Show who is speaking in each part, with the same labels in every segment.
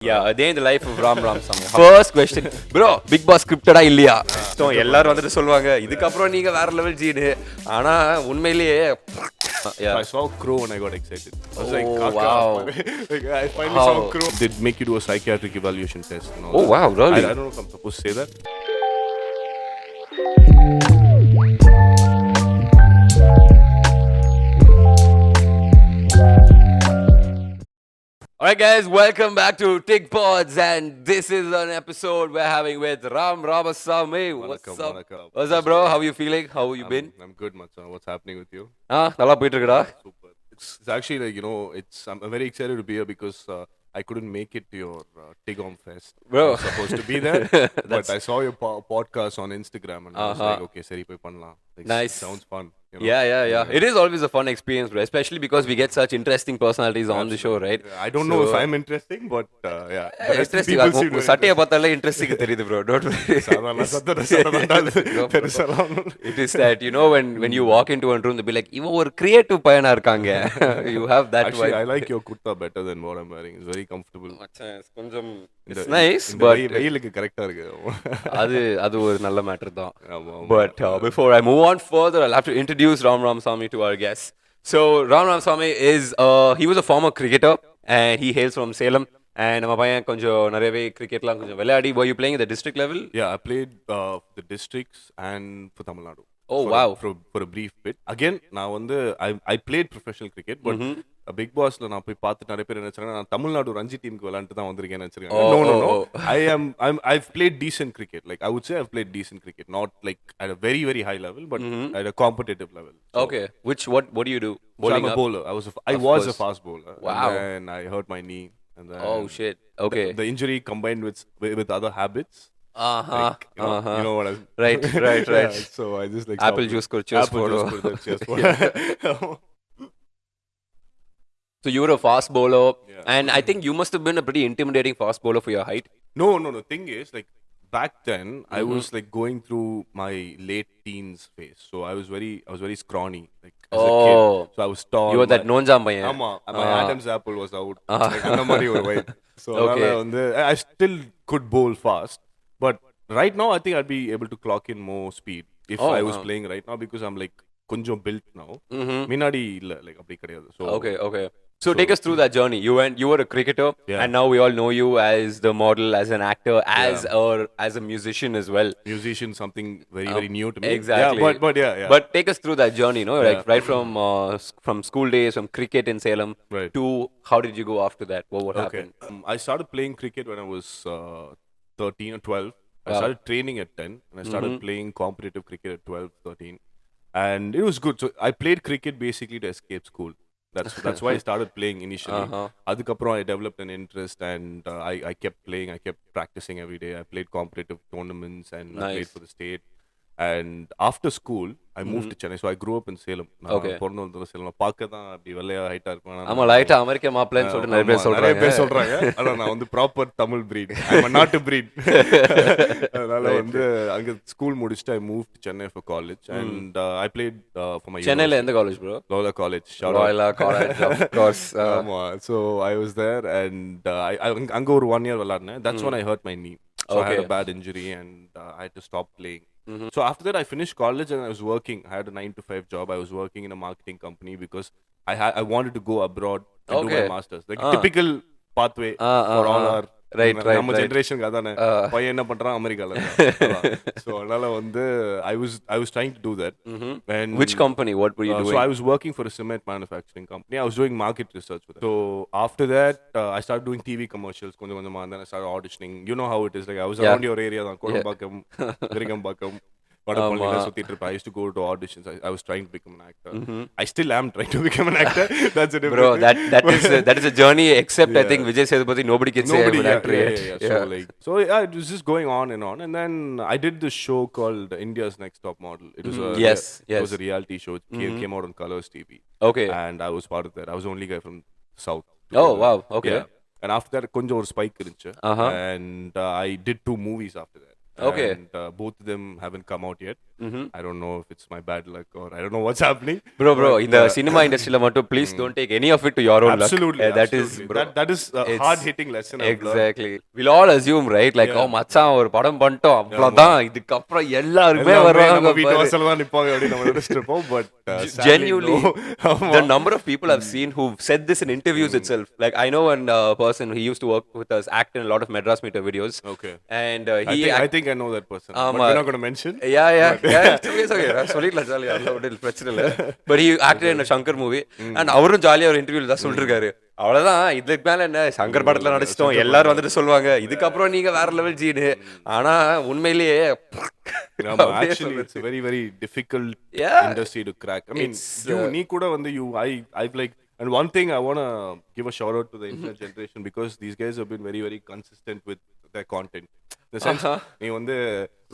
Speaker 1: Yeah, a day in the life of Ram Ramasamy. First question, bro, Bigg Boss scripted-ஆ இல்லையா? எல்லாரும் வந்துட்டு சொல்லுவாங்க இதுக்கு அப்புறம் நீங்க வேற லெவல் ஜீனு. ஆனா உண்மையிலேயே
Speaker 2: Yeah. I saw Crow and I got excited. I was like,
Speaker 1: wow.
Speaker 2: Like, I finally saw Crow. They make you do a psychiatric evaluation test. And all
Speaker 1: oh,
Speaker 2: that.
Speaker 1: wow, really?
Speaker 2: I don't know if I'm supposed to say that.
Speaker 1: Alright guys, welcome back to TIGPODS, and this is an episode we're having with Ram Ramasamy. What's up? What's up, bro? How are you feeling? How have you been?
Speaker 2: I'm good, Macha. What's happening with you?
Speaker 1: நல்லா போயிட்டு இருக்குடா.
Speaker 2: Super. It's actually like, I'm very excited to be here because I couldn't make it to your TIGOM Fest.
Speaker 1: Bro.
Speaker 2: I was supposed to be there, but I saw your podcast on Instagram and I was like, okay, seri poi pannalam. Like,
Speaker 1: Nice.
Speaker 2: Sounds fun.
Speaker 1: Yeah. It is always a fun experience, bro. Especially because we get such interesting personalities on the show, right?
Speaker 2: I don't know if I'm interesting, but yeah.
Speaker 1: Interesting. சட்டைய பார்த்தாலே interesting தெரியுது, bro. Don't worry. It is that, when you walk into one room, they'll be like, இவன் ஒரு creative பையனா இருக்காங்க. You have that
Speaker 2: Actually,
Speaker 1: vibe.
Speaker 2: I like your kurta better than what I'm wearing. It's very comfortable.
Speaker 1: கொஞ்சம் it's nice, but
Speaker 2: வெயிலுக்கு கரெக்டா இருக்கு.
Speaker 1: அது ஒரு நல்ல மேட்டர் தான். But before I move on further, I'll have to introduce Ram Ramasamy to our guests. So Ram Ramasamy he was a former cricketer and he hails from Salem. And நம்ம பையன் கொஞ்சம் நிறையவே கிரிக்கெட்லாம் கொஞ்சம் விளையாடி. Were you playing at the district level?
Speaker 2: Yeah, I played the districts and for Tamil Nadu.
Speaker 1: Oh, wow.
Speaker 2: For a brief bit. Again, I played professional cricket, but Bigg Bossல நான் போய் பார்த்து நிறைய பேர் நினைச்சாங்க நான் தமிழ்நாடு ரஞ்சி டீமுக்கு விளையாண்டு தான் வந்திருக்கேன்னு நினைச்சிருக்காங்க. No. I've played decent cricket. Like I would say I've played decent cricket, not like at a very very high level, but at a competitive level. So,
Speaker 1: okay. What do you do?
Speaker 2: Bowling I'm a bowler. I was a fast bowler.
Speaker 1: Wow.
Speaker 2: And I hurt my knee. And then
Speaker 1: oh shit. Okay.
Speaker 2: The injury combined with other habits.
Speaker 1: Like,
Speaker 2: you know what I
Speaker 1: right.
Speaker 2: Yeah, so I just like
Speaker 1: apple juice ko cheers for. So you were a fast bowler, and I think you must have been a pretty intimidating fast bowler for your height.
Speaker 2: No. The thing is, like back then, I was like going through my late teens phase, so I was very scrawny, like as a kid. So I was tall.
Speaker 1: You were that nonjam paiyan.
Speaker 2: My Adam's apple was out. Like அந்த மாதிரி ஒரு weight. So
Speaker 1: okay.
Speaker 2: I still could bowl fast, but right now I think I'd be able to clock in more speed if I was playing right now because I'm like கொஞ்சம் built now. முன்னாடி இல்ல like அப்படி கிடையாது. So
Speaker 1: okay. So take us through that journey. You were a cricketer, and now we all know you as the model, as an actor, as a musician as well.
Speaker 2: Musician, something very very new to me.
Speaker 1: Exactly.
Speaker 2: Yeah, but yeah.
Speaker 1: But take us through that journey, like right from school days, from cricket in Salem,
Speaker 2: right,
Speaker 1: to how did you go after that? What happened?
Speaker 2: I started playing cricket when I was 13 or 12. I started training at 10, and I started playing competitive cricket at 12, 13. And it was good. So I played cricket basically to escape school. That's why I started playing initially. Adukapram I developed an interest and I kept playing. I kept practicing every day. I played competitive tournaments and I played for the state. And after school, I moved to Chennai. So I grew up in Salem.
Speaker 1: Okay.
Speaker 2: பொறந்து வந்தது சேலம். பார்க்க தான் அப்படி வெள்ளையா ஹைட்டா இருப்பேன்.
Speaker 1: ஆமா லைட்டா அமெரிக்க மாப்ளன்னு சொல்லிட்டு நிறைய பேர் சொல்றாங்க.
Speaker 2: ஆனா நான் வந்து proper Tamil breed. I'm a not a breed. அதனால வந்து அங்க ஸ்கூல் முடிச்சிட்டு I moved to Chennai for college and I played for my
Speaker 1: சென்னையில எந்த college bro?
Speaker 2: Loyola College.
Speaker 1: Loyola College, of course.
Speaker 2: So I was there and அங்க ஒரு 1 year விளையாடினேன். That's when I hurt my knee. So I had a bad injury and I had to stop playing. So after that, I finished college and I was working. I had a 9 to 5 job. I was working in a marketing company because I wanted to go abroad and do my masters. Like typical pathway for all our நம்ம ஜெனரேஷனுக்கு அதானே பையன் என்ன பண்றான் அமெரிக்கால. So அதனால வந்து I was trying to do that. And
Speaker 1: which company? What were you doing?
Speaker 2: So I was working for a cement manufacturing company. I was doing market research with them. So after that, I started doing TV commercials. கொஞ்சம் கொஞ்சமா and then I started auditioning. You know how it is. Like I was around your area தான் கோடம்பாக்கம், விருகம்பாக்கம், வடபழனில சுத்திட்டு இருப்பேன். I used to go to auditions. I was trying to become an actor. I still am trying to become an actor. That's a different
Speaker 1: bro, that is a journey except I think Vijay Television nobody can say I'm an actor yet.
Speaker 2: So it was just going on and then I did this show called India's Next Top Model. It was it was a reality show. It came out on Colors TV.
Speaker 1: Okay.
Speaker 2: And I was part of that. I was the only guy from South.
Speaker 1: Oh wow, okay.
Speaker 2: Yeah. And after that கொஞ்சம் ஒரு spike இருந்துச்சு. And I did 2 movies after that.
Speaker 1: Okay.
Speaker 2: And both of them haven't come out yet. I don't know if it's my bad luck or I don't know what's happening.
Speaker 1: Bro,
Speaker 2: but,
Speaker 1: in the cinema industry, please don't take any of it to your own
Speaker 2: absolutely,
Speaker 1: luck. That is,
Speaker 2: absolutely.
Speaker 1: bro.
Speaker 2: That is a hard-hitting lesson I've learned.
Speaker 1: Exactly. We'll all assume, right? Like,
Speaker 2: Yeah.
Speaker 1: oh, மச்சான் ஒரு படம் பண்ணிட்டோம் அவ்வளவுதான் இதுக்கப்புறம் எல்லாருமே வருவாங்க
Speaker 2: நம்ம வீட்டு வாசல்ல தான் நிப்பாங்க அப்படி நம்ம நினைச்சிட்டு இருப்போம். But
Speaker 1: genuinely, the number of people I've seen who've said this in interviews itself. Like, I know one person who used to work with us, act in a lot of Madras Meter videos.
Speaker 2: Okay.
Speaker 1: And
Speaker 2: I think I know that person. But we're not going to mention.
Speaker 1: Yeah. It's okay. சொல்லிடலாம் ஜாலியா பிரச்சனை இல்லை. But he acted in a Shankar movie. And அவரும் ஜாலியா ஒரு இன்டர்வியூல தான் சொல்லிருக்காரு. அவ்வளவுதான் இதுக்கு மேல என்ன சங்கர் படத்துல நடிச்சிட்டோம் எல்லாரும் வந்துட்டு சொல்லுவாங்க இதுக்கப்புறம் நீங்க வேற லெவல் ஜீனு ஆனா உண்மையிலேயே
Speaker 2: actually it's a very very difficult industry to crack. I mean நீ கூட வந்து I've like, and one thing I want to give a shout out to the internet generation because these guys have been very very consistent with their content. The sense நீ வந்து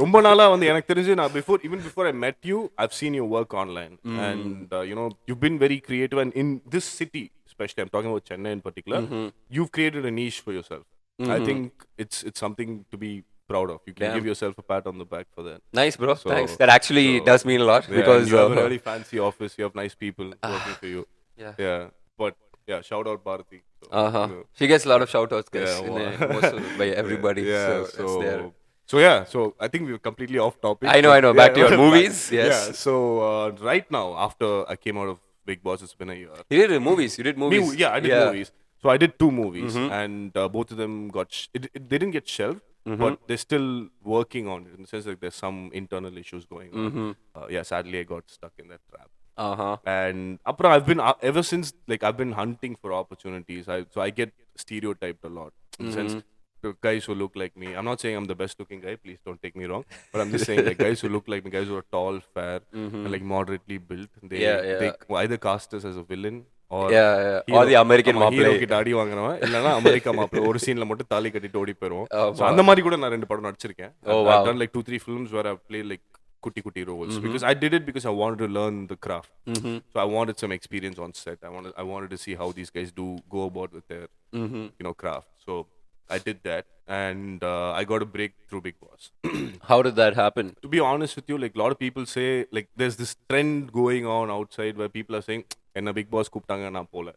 Speaker 2: ரொம்ப நாளா வந்து எனக்கு தெரிஞ்சு நான் before I met you I've seen your work online and you know you've been very creative and in this city especially I'm talking about Chennai in particular you've created a niche for yourself. I think it's something to be proud of. You can give yourself a pat on the back for that.
Speaker 1: Nice, bro. So, thanks. That actually does mean a lot because
Speaker 2: you have a really fancy office. You have nice people working for you. Yeah. But yeah, shout out Bharati. So,
Speaker 1: she gets a lot of shout outs, guys. By everybody.
Speaker 2: So I think we're completely off topic.
Speaker 1: I know. Back to your movies. Yes.
Speaker 2: Yeah. So right now, after I came out of Bigg Boss, it's been a year.
Speaker 1: You did movies.
Speaker 2: I did movies. So I did 2 movies, and both of them got they didn't get shelved, but they're still working on it in the sense that there's some internal issues going on. Sadly I got stuck in that trap. And I've been ever since, like I've been hunting for opportunities. So I get stereotyped a lot in the sense the guys who look like me. I'm not saying I'm the best looking guy, please don't take me wrong, but I'm just saying like guys who look like me, guys who are tall, fair, and like moderately built, they either cast us as a villain or
Speaker 1: the American Mapla.
Speaker 2: Hero கிட்ட அடி வாங்குறவன் இல்லனா America மாப்ள ஒரு சீன்ல மட்டும் தாலி கட்டிட்டு ஓடி போறோம். So அந்த மாதிரி கூட நான் 2 படம் நடிச்சிருக்கேன். I've done like 2-3 films where I've played like kutti roles because I did it because I wanted to learn the craft. So I wanted some experience on set. I wanted to see how these guys go about with their craft. So I did that and I got a break through Bigg Boss.
Speaker 1: How did that happen?
Speaker 2: To be honest with you, like a lot of people say like there's this trend going on outside where people are saying enna Bigg Boss கூப்டாங்க நான் போல.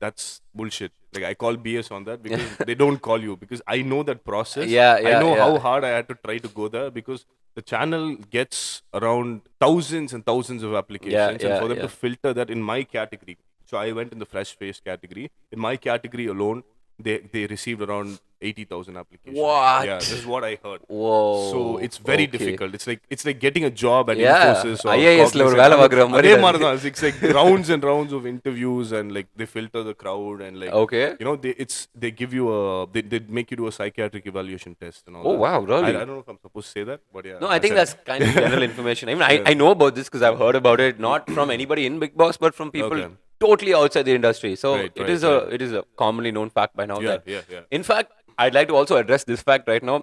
Speaker 2: That's bullshit. Like I call BS on that because they don't call you because I know that process. I know how hard I had to try to go there because the channel gets around thousands and thousands of applications and for them to filter that in my category. So I went in the fresh face category. In my category alone, they received around 80,000 applications.
Speaker 1: What?
Speaker 2: Yeah, this is what I heard.
Speaker 1: Whoa.
Speaker 2: So it's very difficult. It's like getting a job at Infosys or
Speaker 1: IAS la ஒரு வேலை பார்க்குற மாதிரி.
Speaker 2: அதே மாதிரி தான். It's like rounds and rounds of interviews and like they filter the crowd and like you know they give you they make you do a psychiatric evaluation test and all that.
Speaker 1: Oh wow, really?
Speaker 2: I don't know if I'm supposed to say that, but yeah.
Speaker 1: No, I think that's kind of general information. I mean, I know about this because I've heard about it not from anybody in Bigg Boss but from people totally outside the industry. So it is a commonly known fact by now that in fact I'd like to also address this fact right now.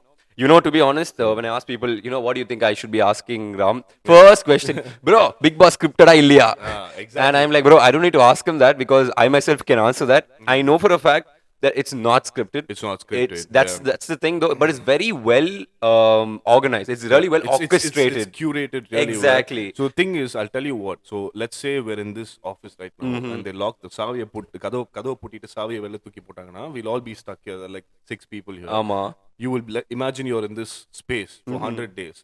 Speaker 1: You know, to be honest, when I ask people, you know, what do you think I should be asking Ram? First question, bro, Bigg Boss scripted illiya?
Speaker 2: Exactly.
Speaker 1: And I'm like, bro, I don't need to ask him that because I myself can answer that. I know for a fact that it's not scripted.
Speaker 2: It's not scripted.
Speaker 1: That's the thing though, but it's very well organized. It's really well orchestrated.
Speaker 2: It's curated really
Speaker 1: exactly.
Speaker 2: well. So the thing is, I'll tell you what. So let's say we're in this office right now and they lock the saviya kadava puttiட்டு saviya vella thooki pottaanga, we'll all be stuck here. There are like 6 people here. You will imagine you're in this space for 100 days.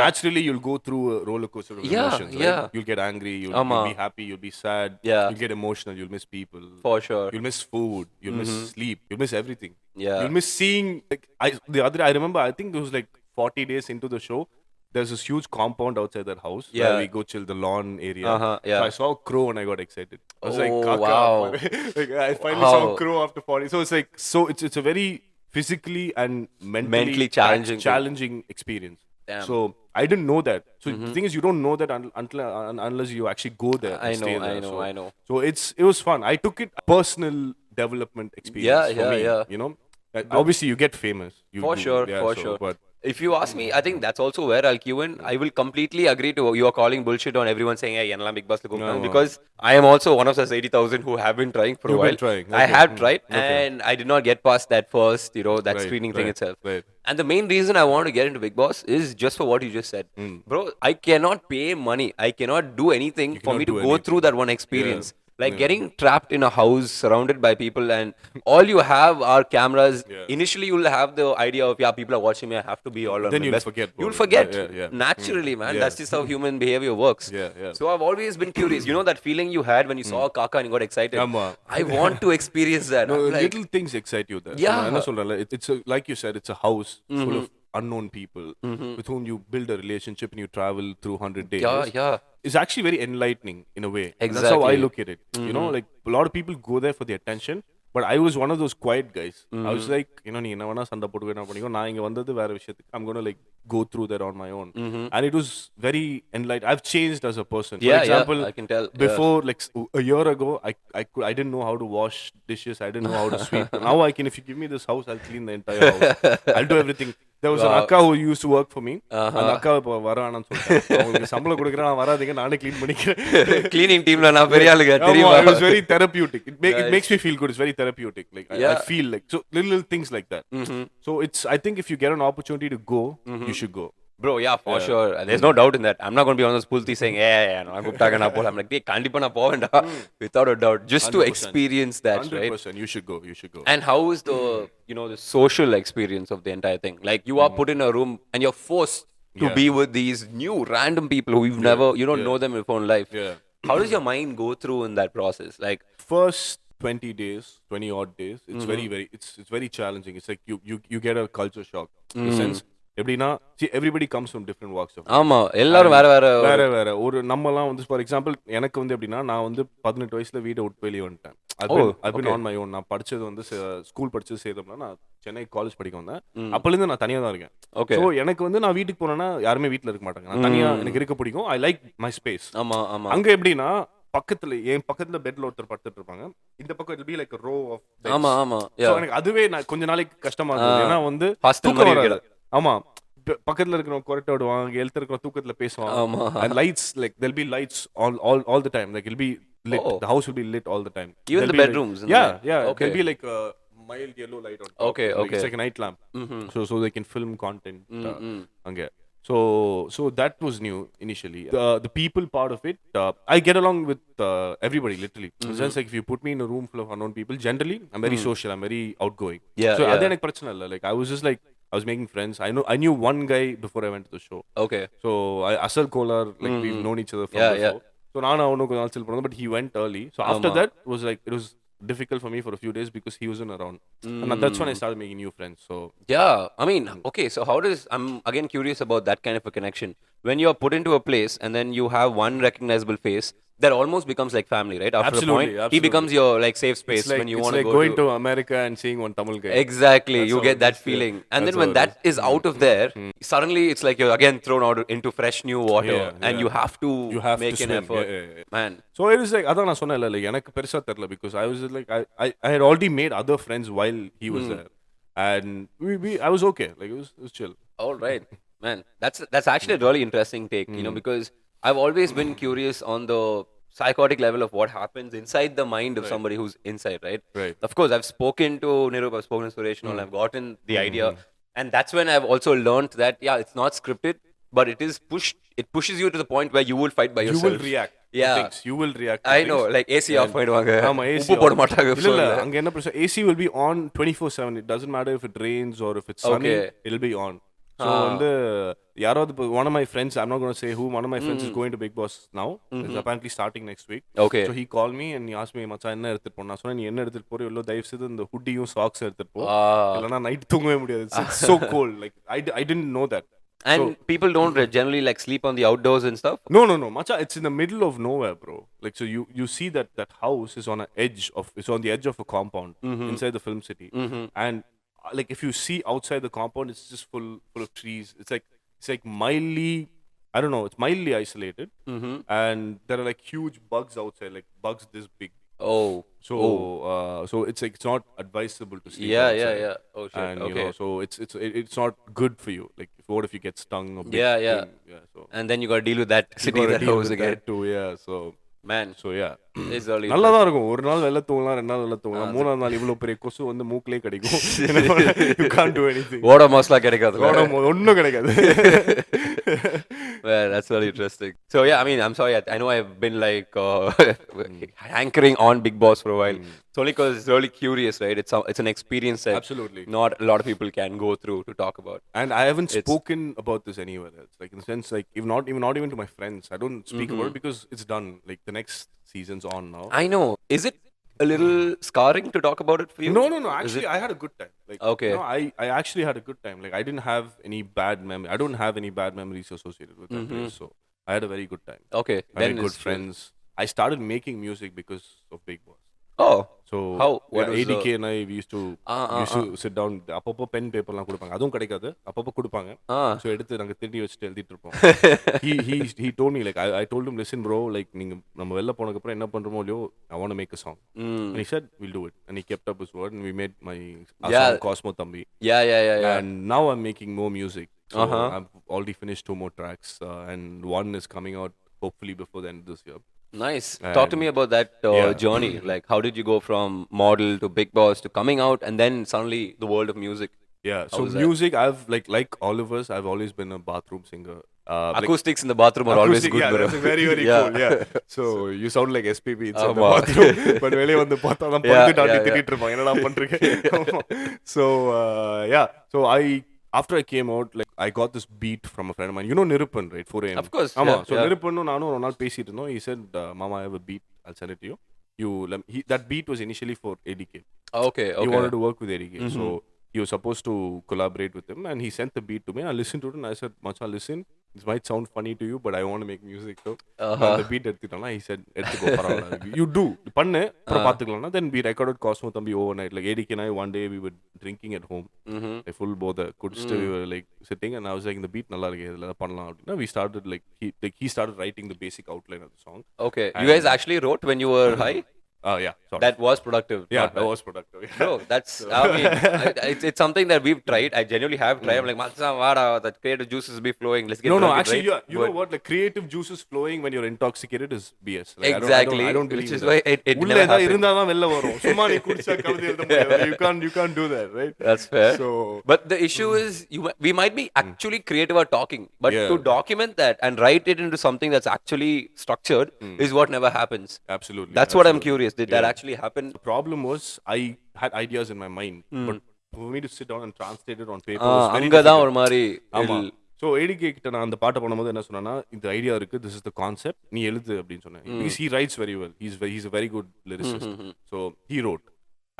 Speaker 2: Naturally, you'll go through a roller coaster of emotions. Right? You'll get angry. You'll be happy. You'll be sad. You'll get emotional. You'll miss people.
Speaker 1: For sure.
Speaker 2: You'll miss food. You'll miss sleep. You'll miss everything. You'll miss seeing. Like I remember. I think it was like 40 days into the show. There's this huge compound outside that house where we go chill, the lawn area. So I saw a crow and I got excited. I was like,
Speaker 1: wow.
Speaker 2: Like, I finally saw a crow after 40. So it's like, it's a very physically and mentally challenging experience.
Speaker 1: Damn.
Speaker 2: So I didn't know that. So the thing is, you don't know that unless you actually go there.
Speaker 1: I know.
Speaker 2: So it was fun. I took it personal development experience for me. You know, obviously you get famous.
Speaker 1: For sure.
Speaker 2: But
Speaker 1: If you ask me, I think that's also where I'll cue in. I will completely agree to you are calling bullshit on everyone saying, hey, yenna Bigg Boss la because I am also one of those 80,000 who have been trying for a
Speaker 2: You've
Speaker 1: while.
Speaker 2: been trying.
Speaker 1: I
Speaker 2: Okay.
Speaker 1: have tried
Speaker 2: Okay.
Speaker 1: and I did not get past that first, that
Speaker 2: Right,
Speaker 1: screening thing
Speaker 2: right,
Speaker 1: itself.
Speaker 2: right.
Speaker 1: And the main reason I want to get into Bigg Boss is just for what you just said. Bro, I cannot pay money. I cannot do anything for
Speaker 2: cannot
Speaker 1: me to
Speaker 2: do
Speaker 1: go through
Speaker 2: anything.
Speaker 1: that one experience. Like
Speaker 2: Yeah.
Speaker 1: getting trapped in a house surrounded by people and all you have are cameras.
Speaker 2: Yeah.
Speaker 1: Initially, you'll have the idea of, yeah, people are watching me. I have to be all on
Speaker 2: Then
Speaker 1: my
Speaker 2: you'll
Speaker 1: best.
Speaker 2: forget.
Speaker 1: You'll
Speaker 2: Probably.
Speaker 1: forget
Speaker 2: Yeah.
Speaker 1: naturally, man.
Speaker 2: Yeah.
Speaker 1: That's just how human behavior works.
Speaker 2: Yeah, yeah.
Speaker 1: So I've always been curious. You know that feeling you had when you saw Kaka and you got excited?
Speaker 2: Amma.
Speaker 1: I want to experience that.
Speaker 2: No,
Speaker 1: I'm like,
Speaker 2: little things excite you there.
Speaker 1: Yeah.
Speaker 2: So, என்ன சொல்றேன்ல, it's a, like you said, it's a house full of unknown people with whom you build a relationship and you travel through 100 days.
Speaker 1: yeah.
Speaker 2: It's actually very enlightening in a way. That's how
Speaker 1: Exactly.
Speaker 2: I look at it. You know, like a lot of people go there for the attention. But I was one of those quiet guys. I was like, நீ என்ன வேணா சண்டை போட்டு என்ன பண்ணிக்கோ, நான் இங்க வந்தது வேற விஷயத்துக்கு. I'm going to like go through that on my own. And it was very enlightening. I've changed as a person. For example,
Speaker 1: I can tell.
Speaker 2: before like a year ago, I didn't know how to wash dishes. I didn't know how to sweep. Now I can, if you give me this house, I'll clean the entire house. I'll do everything. There was an akka who used to work for me. அந்த அக்கா இப்போ வரான்னு சொல்லிட்டாங்க. அவங்களுக்கு சம்பளம் கொடுக்குறேன், நான் வராதீங்க, நானே க்ளீன் பண்ணிக்கிறேன்.
Speaker 1: Cleaning teamல நான் பெரிய ஆளுங்க தெரியுமா?
Speaker 2: It was very therapeutic. It makes me feel good. It's very therapeutic. Like I feel like so little things like that. So it's, I think if you get an opportunity to go, you should go.
Speaker 1: Bro, yeah, for sure. There's no doubt in that. I'm not going to be on those pulti saying, நான் கூப்பிட்டாங்க நான் போல. I'm like, கண்டிப்பா நான் போவேன்டா. Without a doubt. Just to
Speaker 2: 100%.
Speaker 1: experience that,
Speaker 2: 100%.
Speaker 1: right?
Speaker 2: You should go. You should go.
Speaker 1: And how is the, the social experience of the entire thing? Like you are put in a room and you're forced to be with these new random people who you've never, you don't know them in your own life.
Speaker 2: Yeah.
Speaker 1: How does your mind go through in that process? Like,
Speaker 2: First 20 days, 20 odd days, it's it's very challenging. It's like you get a culture shock. In the sense, எப்படின்னா, see, everybody comes from different walks of life.
Speaker 1: ஆமா, எல்லாரும்
Speaker 2: வேற ஒரு நம்மலாம் வந்து for example எனக்கு வந்து எப்படின்னா, நான் வந்து 18 வயசுல வீட்டை விட்டு வெளியே வந்துட்டேன். I've been on my own. நான் படிச்சது வந்து ஸ்கூல் படிச்சது சேதம்னா, நான் சென்னை காலேஜ் படிக்க வந்தேன். அப்பலேருந்து நான் தனியா தான் இருக்கேன். ஸோ எனக்கு வந்து நான் வீட்டுக்கு போனேன்னா யாருமே வீட்டில் இருக்க மாட்டாங்க. நான் தனியா எனக்கு இருக்க பிடிக்கும். I like my space.
Speaker 1: ஆமா.
Speaker 2: அங்க எப்படின்னா, என் பக்கத்துல பெட்ல ஒருத்தர் படுத்துட்டு இருப்பாங்க. இந்த பக்கம் it'll be like a row of beds.
Speaker 1: ஆமா.
Speaker 2: So எனக்கு அதுவே நான் கொஞ்ச நாளைக்கு கஷ்டமா இருந்தது. ஏன்னா வந்து தூக்கம் வராது. ஆமா, பக்கத்துல இருக்கிறவங்க கொரட்டை விடுவாங்க, எழுத்து இருக்கிற தூக்கத்துல பேசுவாங்க. And lights, like there'll be lights all the time. Like it'll be lit. The house will be lit all the time.
Speaker 1: Even the bedrooms?
Speaker 2: Yeah.
Speaker 1: Okay.
Speaker 2: There'll be like a mild yellow light on top.
Speaker 1: Okay.
Speaker 2: It's like a night lamp. So they can film content. Anga. So that was new initially. The people part of it, I get along with everybody literally. In the sense, like if you put me in a room full of unknown people, generally I'm very social, I'm very outgoing. So adu enak prachana illa. Like I was just like, I was making friends. I knew one guy before I went to the show.
Speaker 1: Okay.
Speaker 2: So Asal Kolar, like we've known each other from before. So naana avanu konja naal chill, but he went early. So after that was like, it was difficult for me for a few days because he wasn't around. And that's when I started making new friends. So
Speaker 1: yeah, I mean, okay, so how does, I'm again curious about that kind of a connection. When you're put into a place and then you have one recognizable face, that almost becomes like family, right? After a point, he becomes your like safe space when you want to go
Speaker 2: going to America and seeing one Tamil guy.
Speaker 1: Exactly, you get that feeling. And then when that is out of there, suddenly it's like you're again thrown out into fresh new water and you have to make an effort. Man.
Speaker 2: So it was like, அதான் நான் சொன்னேன்ல, like எனக்கு பெருசா தெரியல because I was like, I had already made other friends while he was there. And I was okay. Like it was chill.
Speaker 1: All right. Man, that's actually a really interesting take, because I've always been curious on the psychotic level of what happens inside the mind of somebody who's inside, right? Of course, I've spoken to Nirup, I've spoken to Suresh, and I've gotten the idea. And that's when I've also learned that, it's not scripted, but it is pushed. It pushes you to the point where you will fight by yourself.
Speaker 2: You will react to things. You will react to
Speaker 1: I
Speaker 2: things.
Speaker 1: know, like AC off பண்ணுவாங்க.
Speaker 2: ஆமா, AC
Speaker 1: உப்பு போட மாட்டாங்க.
Speaker 2: இல்ல, அங்க என்ன பிரச்சனை, AC will be on 24/7. It doesn't matter if it rains or if it's sunny, it'll be on. So வந்து யாராவது, one of my friends, I'm not going to say who, one of my friends is going to Bigg Boss now. It's apparently starting next week.
Speaker 1: Okay.
Speaker 2: So he called me and he asked me, மச்சான் என்ன எடுத்துட்டு போனா? நான் சொன்னேன், நீ என்ன எடுத்துட்டு போறியோ இல்ல, தயவு செய்து இந்த ஹுட்டியும் சாக்ஸ் எடுத்துட்டு போ. இல்லனா நைட் தூங்கவே முடியாது. It's so cold. Like I didn't know that.
Speaker 1: And people don't generally like sleep on the outdoors and stuff?
Speaker 2: No. Macha, it's in the middle of nowhere, bro. Like, so you see that house is on it's on the edge of a compound inside the film city. And like if you see outside the compound, it's just full of trees. It's like mildly, I don't know, it's mildly isolated. And there are like huge bugs outside, like bugs this big.
Speaker 1: Oh.
Speaker 2: So so it's like it's not advisable to sleep
Speaker 1: Yeah,
Speaker 2: outside.
Speaker 1: yeah. Oh shit.
Speaker 2: And
Speaker 1: Okay.
Speaker 2: so it's not good for you. Like what if you get stung or bit?
Speaker 1: Yeah, yeah.
Speaker 2: So
Speaker 1: And then you got to deal with that
Speaker 2: you
Speaker 1: city
Speaker 2: got to
Speaker 1: that
Speaker 2: deal
Speaker 1: house
Speaker 2: with
Speaker 1: again.
Speaker 2: that too. Yeah. So
Speaker 1: Man,
Speaker 2: yeah.
Speaker 1: it's really
Speaker 2: நல்லா தான்
Speaker 1: interesting.
Speaker 2: இருக்கும். ஒரு நாள் வெளில தூங்கலாம், 2 நாள் வெளில தூங்கலாம், 3ஆவது நாள் இவ்வளவு பெரிய கொசு வந்து மூக்குலயே கடிக்கும். என்ன பண்ண? You can't do anything.
Speaker 1: ஓட மோஸ்ட்லா கிடைக்காதுல.
Speaker 2: ஒண்ணும் கிடைக்காது.
Speaker 1: Well, that's very interesting. So yeah, I mean, I'm sorry. I know I've been like anchoring on Bigg Boss for a while. It's only because it's really curious, right? It's an experience that
Speaker 2: Absolutely.
Speaker 1: not a lot of people can go through to talk about.
Speaker 2: And I haven't spoken about this anywhere else. Like in the sense, like not even to my friends. I don't speak about it because it's done. Like the next season's on now.
Speaker 1: I know. Is it a little scarring to talk about it for you?
Speaker 2: No. Actually, I had a good time. Like,
Speaker 1: okay.
Speaker 2: No, I actually had a good time. Like, I didn't have any bad memory. I don't have any bad memories associated with that place. So I had a very good time.
Speaker 1: Okay.
Speaker 2: I made good friends. I started making music because of Bigg Boss.
Speaker 1: Oh.
Speaker 2: So
Speaker 1: how?
Speaker 2: What ADK and I we used to sit down. அப்பப்போ pen பேப்பர்லாம் கொடுப்பாங்க. அதுவும் கிடைக்காது. அப்பப்போ கொடுப்பாங்க. So எடுத்து நாங்க திருடி வச்சுட்டு எழுதிட்டு இருப்போம். He told me like I told him, listen bro, like நீங்க நம்ம வெளில போனதுக்கு அப்புறம் என்ன பண்றோமோ இல்லையோ, I want to make a song. And he said we'll do it. And he kept up his word and we made song Cosmo Thambi.
Speaker 1: Yeah.
Speaker 2: And now I'm making more music. So I've already finished 2 more tracks and one is coming out hopefully before the end of this year.
Speaker 1: Nice. Talk to me about that journey. Like, how did you go from model to Bigg Boss to coming out and then suddenly the world of music?
Speaker 2: Yeah. So music, I've like all of us, I've always been a bathroom singer.
Speaker 1: Acoustics in the bathroom are always good.
Speaker 2: Yeah, that's very cool. Yeah. So you sound like SPB inside the bathroom, but வெளிய வந்து பார்த்தா தான் படுத்து டாட்டி திட்டிட்டு இருப்பாங்க. என்னடா பண்றீங்க? So yeah. So after I came out, like I got this beat from a friend of mine. You know Nirupan, right? 4 a.m.
Speaker 1: Of course.
Speaker 2: So Nirupan நானும் ஒரு நாள் பேசிட்டு இருந்தோம். He said, Mama, I have a beat. I'll send it to you. That beat was initially for ADK.
Speaker 1: Okay.
Speaker 2: He wanted to work with ADK. So he was supposed to collaborate with him and he sent the beat to me. I listened to it and I said, Macha, listen, this might sound funny to you, but I want to make music too. And the beat எடுத்துட்டானா, he said, எடுத்துக்கோ பரவாயில்லை. You do. பண்ணு, அப்புறம் பார்த்துக்கலாம்னா. Then we recorded Cosmo Thambi overnight. Like ADK and I, one day we were drinking at home. Like full bother. Kudichittu we were like sitting and I was like, இந்த beat நல்லா இருக்கு, இதுல பண்ணலாம் அப்படின்னா. We started like he started writing the basic outline of the song.
Speaker 1: Okay. You guys actually wrote when you were high?
Speaker 2: Yeah. Sorry.
Speaker 1: That was productive.
Speaker 2: Yeah, that was productive. Yeah.
Speaker 1: Bro, that's, I mean, it's something that we've tried. I genuinely have tried. I'm like, Matsa, vada, that creative juices be flowing. Let's get
Speaker 2: No,
Speaker 1: it
Speaker 2: actually,
Speaker 1: right.
Speaker 2: you know what? Like creative juices flowing when you're intoxicated is BS. Like,
Speaker 1: Exactly.
Speaker 2: I don't believe
Speaker 1: which is
Speaker 2: that.
Speaker 1: why it
Speaker 2: உள்ள
Speaker 1: never
Speaker 2: ஏதாவது
Speaker 1: happened.
Speaker 2: இருந்தா தான் வெளில வரும். சும்மா நீ குடிச்சா கவிதை எழுத முடியாது. You can't do that, right?
Speaker 1: That's fair.
Speaker 2: So,
Speaker 1: but the issue is, we might be actually creative at talking, but to document that and write it into something that's actually structured is what never happens.
Speaker 2: Absolutely.
Speaker 1: That's what I'm curious. Did that actually happen?
Speaker 2: The problem was I had ideas in my mind, but for me to sit down and translate it on paper was very
Speaker 1: அங்கதான் ஒரு மாதிரி
Speaker 2: so ATK கிட்ட நான் அந்த பாட்டை பண்ணும்போது என்ன சொன்னா, இந்த ஐடியா இருக்கு, திஸ் இஸ் த கான்செப்ட், நீ எழுது அப்படின்னு சொன்னேன். Because he rights very well, he's a very good lyricist. So he wrote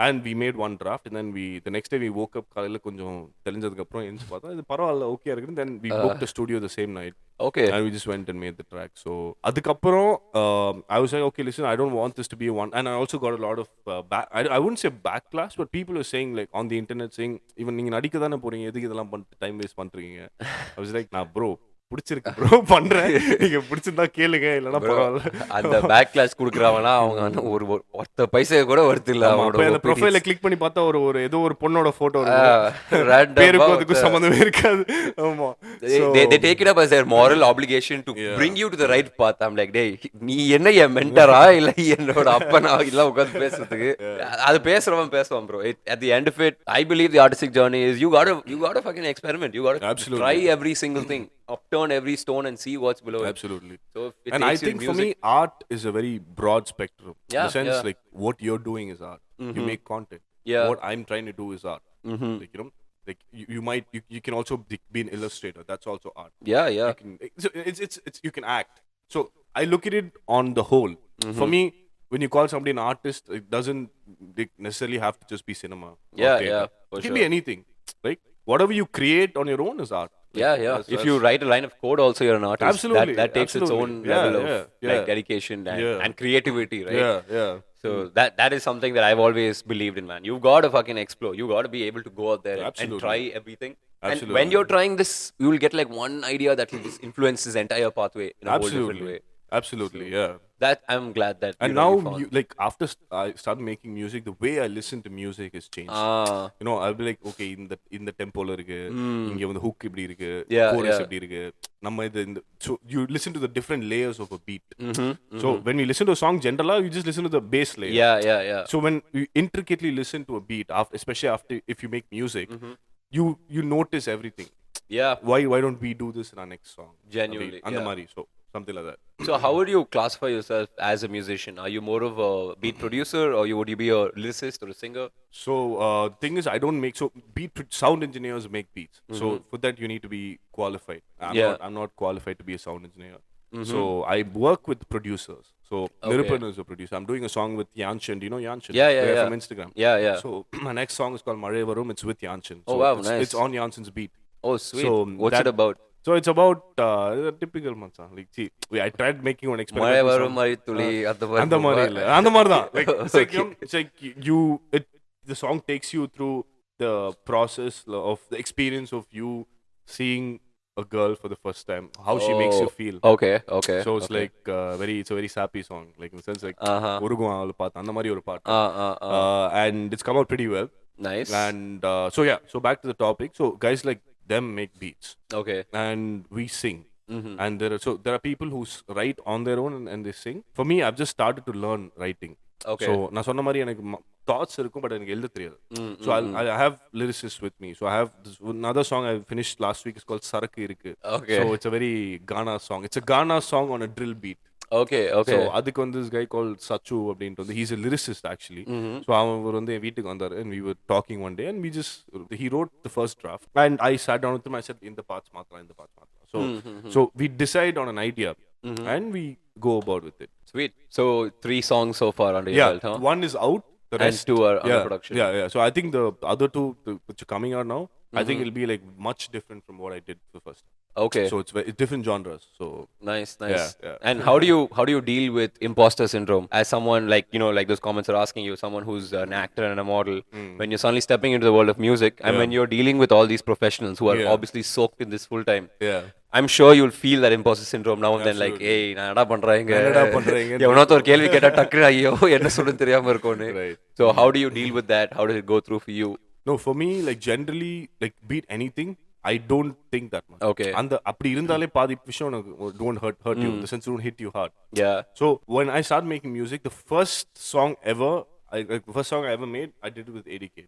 Speaker 2: and we made one draft and then the next day we woke up காலையில கொஞ்சம் தெளிஞ்சதுக்கு அப்புறம் எழுந்து பார்த்தா இது பரவாயில்ல, ஓகே இருக்குன்னு. then we booked a studio the same night.
Speaker 1: Okay.
Speaker 2: And we just went and made the track. So அதுக்கப்புறம் I was like, okay, listen, I don't want this to be one. And I also got a lot of I wouldn't say backlash, but people were saying like on the internet saying, even நீங்க நடிக்க தானே போறீங்க, எதுக்கு இதெல்லாம் பண்ணிட்டு time waste பண்றீங்க. I was like, நான் bro பிடிச்சிருக்கு ப்ரோ பண்றேன், நீங்க பிடிச்சிருந்தா கேளுங்க, இல்லனா பரவாயில்ல.
Speaker 1: அந்த பேக் கிளாஸ் குடுக்குறவனா அவங்க ஒரு ஒத்த பைசா கூட வர்த் இல்ல.
Speaker 2: அவனோட அந்த ப்ரொஃபைல கிளிக் பண்ணி பார்த்தா ஒரு ஏதோ ஒரு பொண்ணோட போட்டோ இருக்கும், பேருக்கு அதுக்கு சம்பந்தமே இருக்காது. ஆமா,
Speaker 1: they take it up as their moral obligation to bring you to the right path. I'm like, டேய் நீ என்ன என் மென்டரா இல்ல என்னோட அப்பனா இல்ல உட்கார்ந்து பேசுறதுக்கு? அது பேசுறவன் பேசுவான் bro. At the end of it, I believe the artistic journey is you got to fucking experiment. You got to try every single thing. Upturn every stone and see what's below it.
Speaker 2: Absolutely.
Speaker 1: So
Speaker 2: and I think for me, art is a very broad spectrum.
Speaker 1: Yeah,
Speaker 2: in the sense, like what you're doing is art. You make content. What I'm trying to do is art. Like, you know, like you can also be an illustrator. That's also art.
Speaker 1: Yeah.
Speaker 2: So it's you can act. So I look at it on the whole. For me, when you call somebody an artist, it doesn't necessarily have to just be cinema.
Speaker 1: Yeah.
Speaker 2: It can be anything. Right? Whatever you create on your own is art.
Speaker 1: Yeah. If you write a line of code also, you're an artist.
Speaker 2: Absolutely.
Speaker 1: That takes its own level of like dedication and creativity, right?
Speaker 2: Yeah.
Speaker 1: So that is something that I've always believed in, man. You've got to fucking explore. You got to be able to go out there and try everything.
Speaker 2: Absolutely.
Speaker 1: And when you're trying this, you will get like one idea that will just influence this entire pathway in a whole different way.
Speaker 2: Absolutely, yeah.
Speaker 1: That I'm glad that
Speaker 2: And
Speaker 1: you know,
Speaker 2: now,
Speaker 1: you found.
Speaker 2: like after I started making music, the way I listen to music has changed.
Speaker 1: Ah,
Speaker 2: You know, I'll be like, okay, in the tempo la irukku, inge வந்து hook இப்படி இருக்கு,
Speaker 1: yeah,
Speaker 2: chorus
Speaker 1: yeah.
Speaker 2: இப்படி இருக்கு. நம்ம இது so you listen to the different layers of a beat.
Speaker 1: Mm-hmm,
Speaker 2: So when we listen to a song generally, you just listen to the bass layer.
Speaker 1: yeah, yeah, yeah.
Speaker 2: So when you intricately listen to a beat, especially after if you make music, you notice everything.
Speaker 1: Yeah,
Speaker 2: Why don't we do this in our next song?
Speaker 1: genuinely.
Speaker 2: அந்த
Speaker 1: Yeah.
Speaker 2: மாதிரி, so something like that.
Speaker 1: So how would you classify yourself as a musician? Are you more of a beat producer, or would you be a lyricist or a singer?
Speaker 2: So thing is, I don't make sound engineers make beats. So for that you need to be qualified. I'm not qualified to be a sound engineer. So I work with producers. So Nirupan is a producer. I'm doing a song with Yanchin. Do you know Yanchin?
Speaker 1: Yeah, yeah,
Speaker 2: They're
Speaker 1: yeah.
Speaker 2: from Instagram.
Speaker 1: Yeah, yeah.
Speaker 2: So my next song is called Mare Varum. It's with Yanchin.
Speaker 1: Oh,
Speaker 2: So
Speaker 1: wow,
Speaker 2: it's,
Speaker 1: nice.
Speaker 2: it's on Yanchin's beat.
Speaker 1: Oh, sweet.
Speaker 2: So
Speaker 1: What's it about?
Speaker 2: So it's about a typical mancha. Like, see, I tried making one
Speaker 1: மழை
Speaker 2: experimental
Speaker 1: வரும்
Speaker 2: song.
Speaker 1: மழை துளி
Speaker 2: அந்த மாதிரி இல்ல, அந்த மாதிரி தான். Like it's like the song takes you through the process of the experience of you seeing a girl for the first time, how she makes you feel.
Speaker 1: Okay, okay.
Speaker 2: So it's
Speaker 1: okay.
Speaker 2: like it's a very sappy song, like in the sense like
Speaker 1: Uh-huh.
Speaker 2: உருகும் அவளை பார்த்து அந்த மாதிரி ஒரு பாட்டு.
Speaker 1: Uh.
Speaker 2: And it's come out pretty well.
Speaker 1: Nice.
Speaker 2: And so back to the topic. So guys like them make beats.
Speaker 1: Okay.
Speaker 2: And we sing. And there are people who write on their own and they sing. For me, I've just started to learn writing.
Speaker 1: Okay.
Speaker 2: So நான் சொன்ன மாதிரி எனக்கு thoughts இருக்கும், but எனக்கு எழுத தெரியாது. So I have lyricists with me. So I have another song I finished last week. It's called Sarakku Irukku.
Speaker 1: Okay.
Speaker 2: So it's a very Ghana song. It's a Ghana song on a drill beat.
Speaker 1: Okay, okay.
Speaker 2: So அதுக்கு வந்து this guy called Sachu அப்படின்ட்டு வந்து he's a lyricist actually. So அவர் வந்து என் வீட்டுக்கு வந்தாரு and we were talking one day and he wrote the first draft and I sat down with him. I said இந்த parts மாத்தலாம். So we decide on an idea and we go about with it.
Speaker 1: Sweet. So 3 songs so far under your belt, huh?
Speaker 2: One is out, the rest
Speaker 1: And 2 are under production.
Speaker 2: Yeah. So I think the other 2 which are coming out now, I think it'll be like much different from what I did the first.
Speaker 1: Okay.
Speaker 2: So it's different genres. So
Speaker 1: Nice.
Speaker 2: Yeah.
Speaker 1: And how do you deal with imposter syndrome as someone like, you know, like those comments are asking you, someone who's an actor and a model, when you're suddenly stepping into the world of music and when you're dealing with all these professionals who are obviously soaked in this full time.
Speaker 2: Yeah.
Speaker 1: I'm sure you'll feel that imposter syndrome now and then, like, hey, நான் என்னடா பண்றாங்க எவனோ ஒரு கேள்வி கேட்டா டக்குனு ஐயோ என்ன சொல்லுன்னு தெரியாம இருக்கும்னு.
Speaker 2: Right.
Speaker 1: So how do you deal with that? How does it go through for you?
Speaker 2: No, for me, like generally, like beat anything, I don't think that much.
Speaker 1: Okay.
Speaker 2: And அப்படி இருந்தாலே பாதி விஷயம் don't hurt you. In the sense, don't hit you hard.
Speaker 1: Yeah.
Speaker 2: So when I started making music, the first song I ever made, I did it with ADK.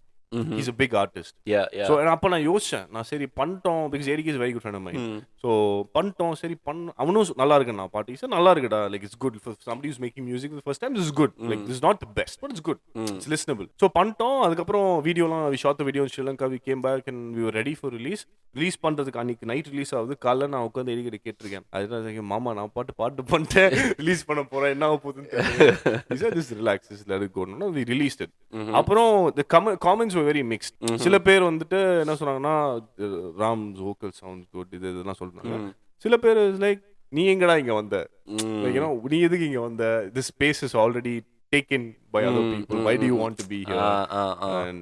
Speaker 2: He's a big artist.
Speaker 1: Yeah.
Speaker 2: So அப்போ நான் யோசிச்சேன், நான் சரி பண்ணிட்டோம், because ADK is very good friend of mine. So பண்ணிட்டோம், சரி அவனும் நல்லா இருக்குண்ணா பாட்டு. He said நல்லா இருக்குடா, like it's good for somebody who's making music for the first time. This is good. Like this is not the best, but it's good. It's listenable. So பண்ணிட்டோம். அதுக்கப்புறம் வீடியோலாம் we shot the video in Sri Lanka. We came back and we were ready for release. Release பண்றதுக்கு அன்னைக்கு night release ஆகுது. காலைல நான் உட்காந்து ADK கேட்டிருக்கேன். அதுதான் மாமா நான் பாட்டு பண்ணிட்டேன், ரிலீஸ் பண்ண போறேன், என்ன ஆக போகுதுன்னு தெரியல. He said just relax, just let it go. No, we released it. அப்புறம் the comments were very mixed. சில பேர் வந்துட்டு என்ன சொன்னாங்கன்னா ராம்ஸ் vocal sounds good இதெல்லாம் சொல்றாங்க. சில பேர் லைக் நீ எங்கடா இங்க வந்த, like you know நீ எதுக்கு இங்க வந்த, this space is already taken by other people. Why do you want to be here? And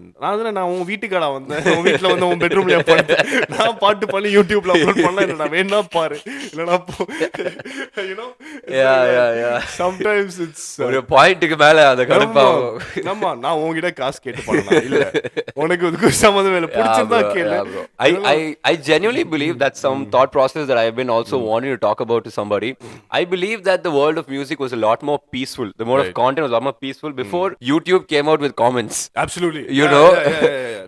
Speaker 2: நான் உன் வீட்டுக்கடா வந்தேன், உன் வீட்டுல வந்து உன் பெட்ரூம்ல படுத்து நான் பாட்டு பண்ணி யூடியூப்ல அப்லோட் பண்ணலாம், இல்ல வேணா பாரு, இல்லனா you know.
Speaker 1: Yeah.
Speaker 2: Sometimes it's
Speaker 1: ஒரு பாயிண்ட்க்கு மேல அத கடுப்பாகும்.
Speaker 2: நம்ம நான் உன்கிட்ட காசு கேட்டு பண்ணலாம், இல்ல உனக்கு இதுக்கு சம்பந்தமே இல்ல, பிடிச்சிருந்தா கேளு.
Speaker 1: I genuinely believe that some thought process that I have been also wanting to talk about to somebody. I believe that the world of music was a lot more peaceful. The world of content was a lot more peaceful before YouTube came out with comments.
Speaker 2: Absolutely.
Speaker 1: You know,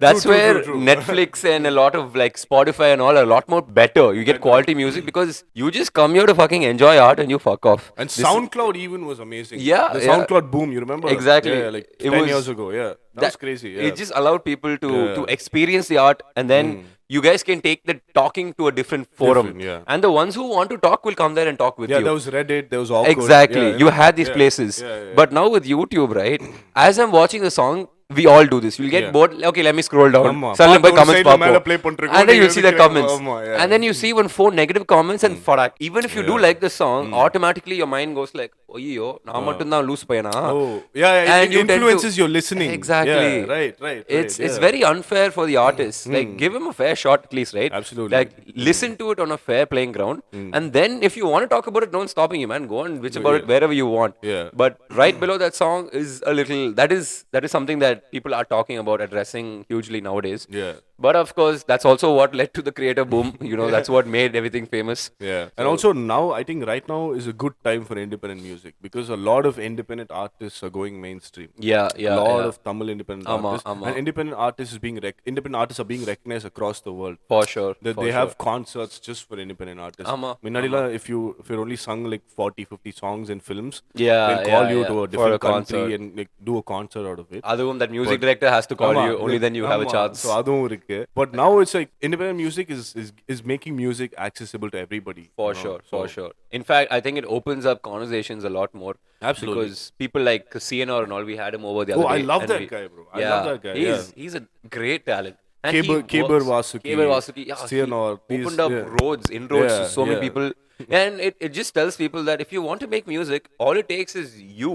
Speaker 1: that's
Speaker 2: true,
Speaker 1: where
Speaker 2: true.
Speaker 1: Netflix and a lot of like Spotify and all are a lot more better. You get quality music because you just come here to fucking enjoy art and you fuck off.
Speaker 2: And SoundCloud even was amazing.
Speaker 1: Yeah,
Speaker 2: the SoundCloud boom, you remember?
Speaker 1: Exactly.
Speaker 2: Yeah, like 10 years ago. Yeah, that was crazy. Yeah.
Speaker 1: It just allowed people to experience the art, and then you guys can take the talking to a different forum. And the ones who want to talk will come there and talk with you.
Speaker 2: Yeah, there was Reddit, there was Awkward.
Speaker 1: Exactly.
Speaker 2: Yeah,
Speaker 1: you had these places.
Speaker 2: Yeah.
Speaker 1: But now with YouTube, right? As I'm watching the song, we all do this. You'll get
Speaker 2: Yeah.
Speaker 1: bored. Okay, let me scroll down.
Speaker 2: ஆமா.
Speaker 1: Suddenly
Speaker 2: பார்த்து ஒரு
Speaker 1: comments
Speaker 2: side ல
Speaker 1: pop
Speaker 2: மேல
Speaker 1: up.
Speaker 2: play பண்ணிருக்கும்.
Speaker 1: And then you
Speaker 2: நீங்க
Speaker 1: see the
Speaker 2: வந்து
Speaker 1: comments.
Speaker 2: ஆமா, yeah.
Speaker 1: And then you see 4 negative comments and fuck. Even if you do like the song, automatically your mind goes like, "Oyyo, நான் மட்டும் தான் loose பையனா."
Speaker 2: Oh, yeah,
Speaker 1: And
Speaker 2: it
Speaker 1: you tend to-
Speaker 2: influences your listening.
Speaker 1: Exactly.
Speaker 2: Yeah, right.
Speaker 1: It's very unfair for the artist. Like, give him a fair shot at least, right?
Speaker 2: Absolutely.
Speaker 1: Like, listen to it on a fair playing ground, and then if you want to talk about it, no one's stopping you, man. Go and bitch about it wherever you want.
Speaker 2: Yeah.
Speaker 1: But right below that song is a little. That is something that people are talking about, addressing hugely nowadays.
Speaker 2: Yeah.
Speaker 1: But of course, that's also what led to the creator boom. You know, that's what made everything famous.
Speaker 2: Yeah. And also now, I think right now is a good time for independent music because a lot of independent artists are going mainstream.
Speaker 1: Yeah.
Speaker 2: A lot of Tamil independent
Speaker 1: Ama.
Speaker 2: artists. And independent artists are being recognized across the world.
Speaker 1: For sure.
Speaker 2: They have concerts just for independent artists.
Speaker 1: Ama.
Speaker 2: Minadila, if you're only sung like 40-50 songs in films,
Speaker 1: Yeah,
Speaker 2: they'll call you to a
Speaker 1: for
Speaker 2: different
Speaker 1: a
Speaker 2: country
Speaker 1: concert.
Speaker 2: and like do a concert out of it.
Speaker 1: Aduvum that music director has to call you. Only then you have a chance.
Speaker 2: So aduvum irukku. But now it's like independent music is making music accessible to everybody.
Speaker 1: For sure. In fact, I think it opens up conversations a lot more.
Speaker 2: Absolutely.
Speaker 1: Because people like CNR and all, we had him over the other day.
Speaker 2: I love
Speaker 1: and
Speaker 2: that guy, bro. I love that guy.
Speaker 1: He's a great talent. And
Speaker 2: Keber Vasuki.
Speaker 1: Yeah,
Speaker 2: CNR.
Speaker 1: he opened up inroads to so many people. And it just tells people that if you want to make music, all it takes is you.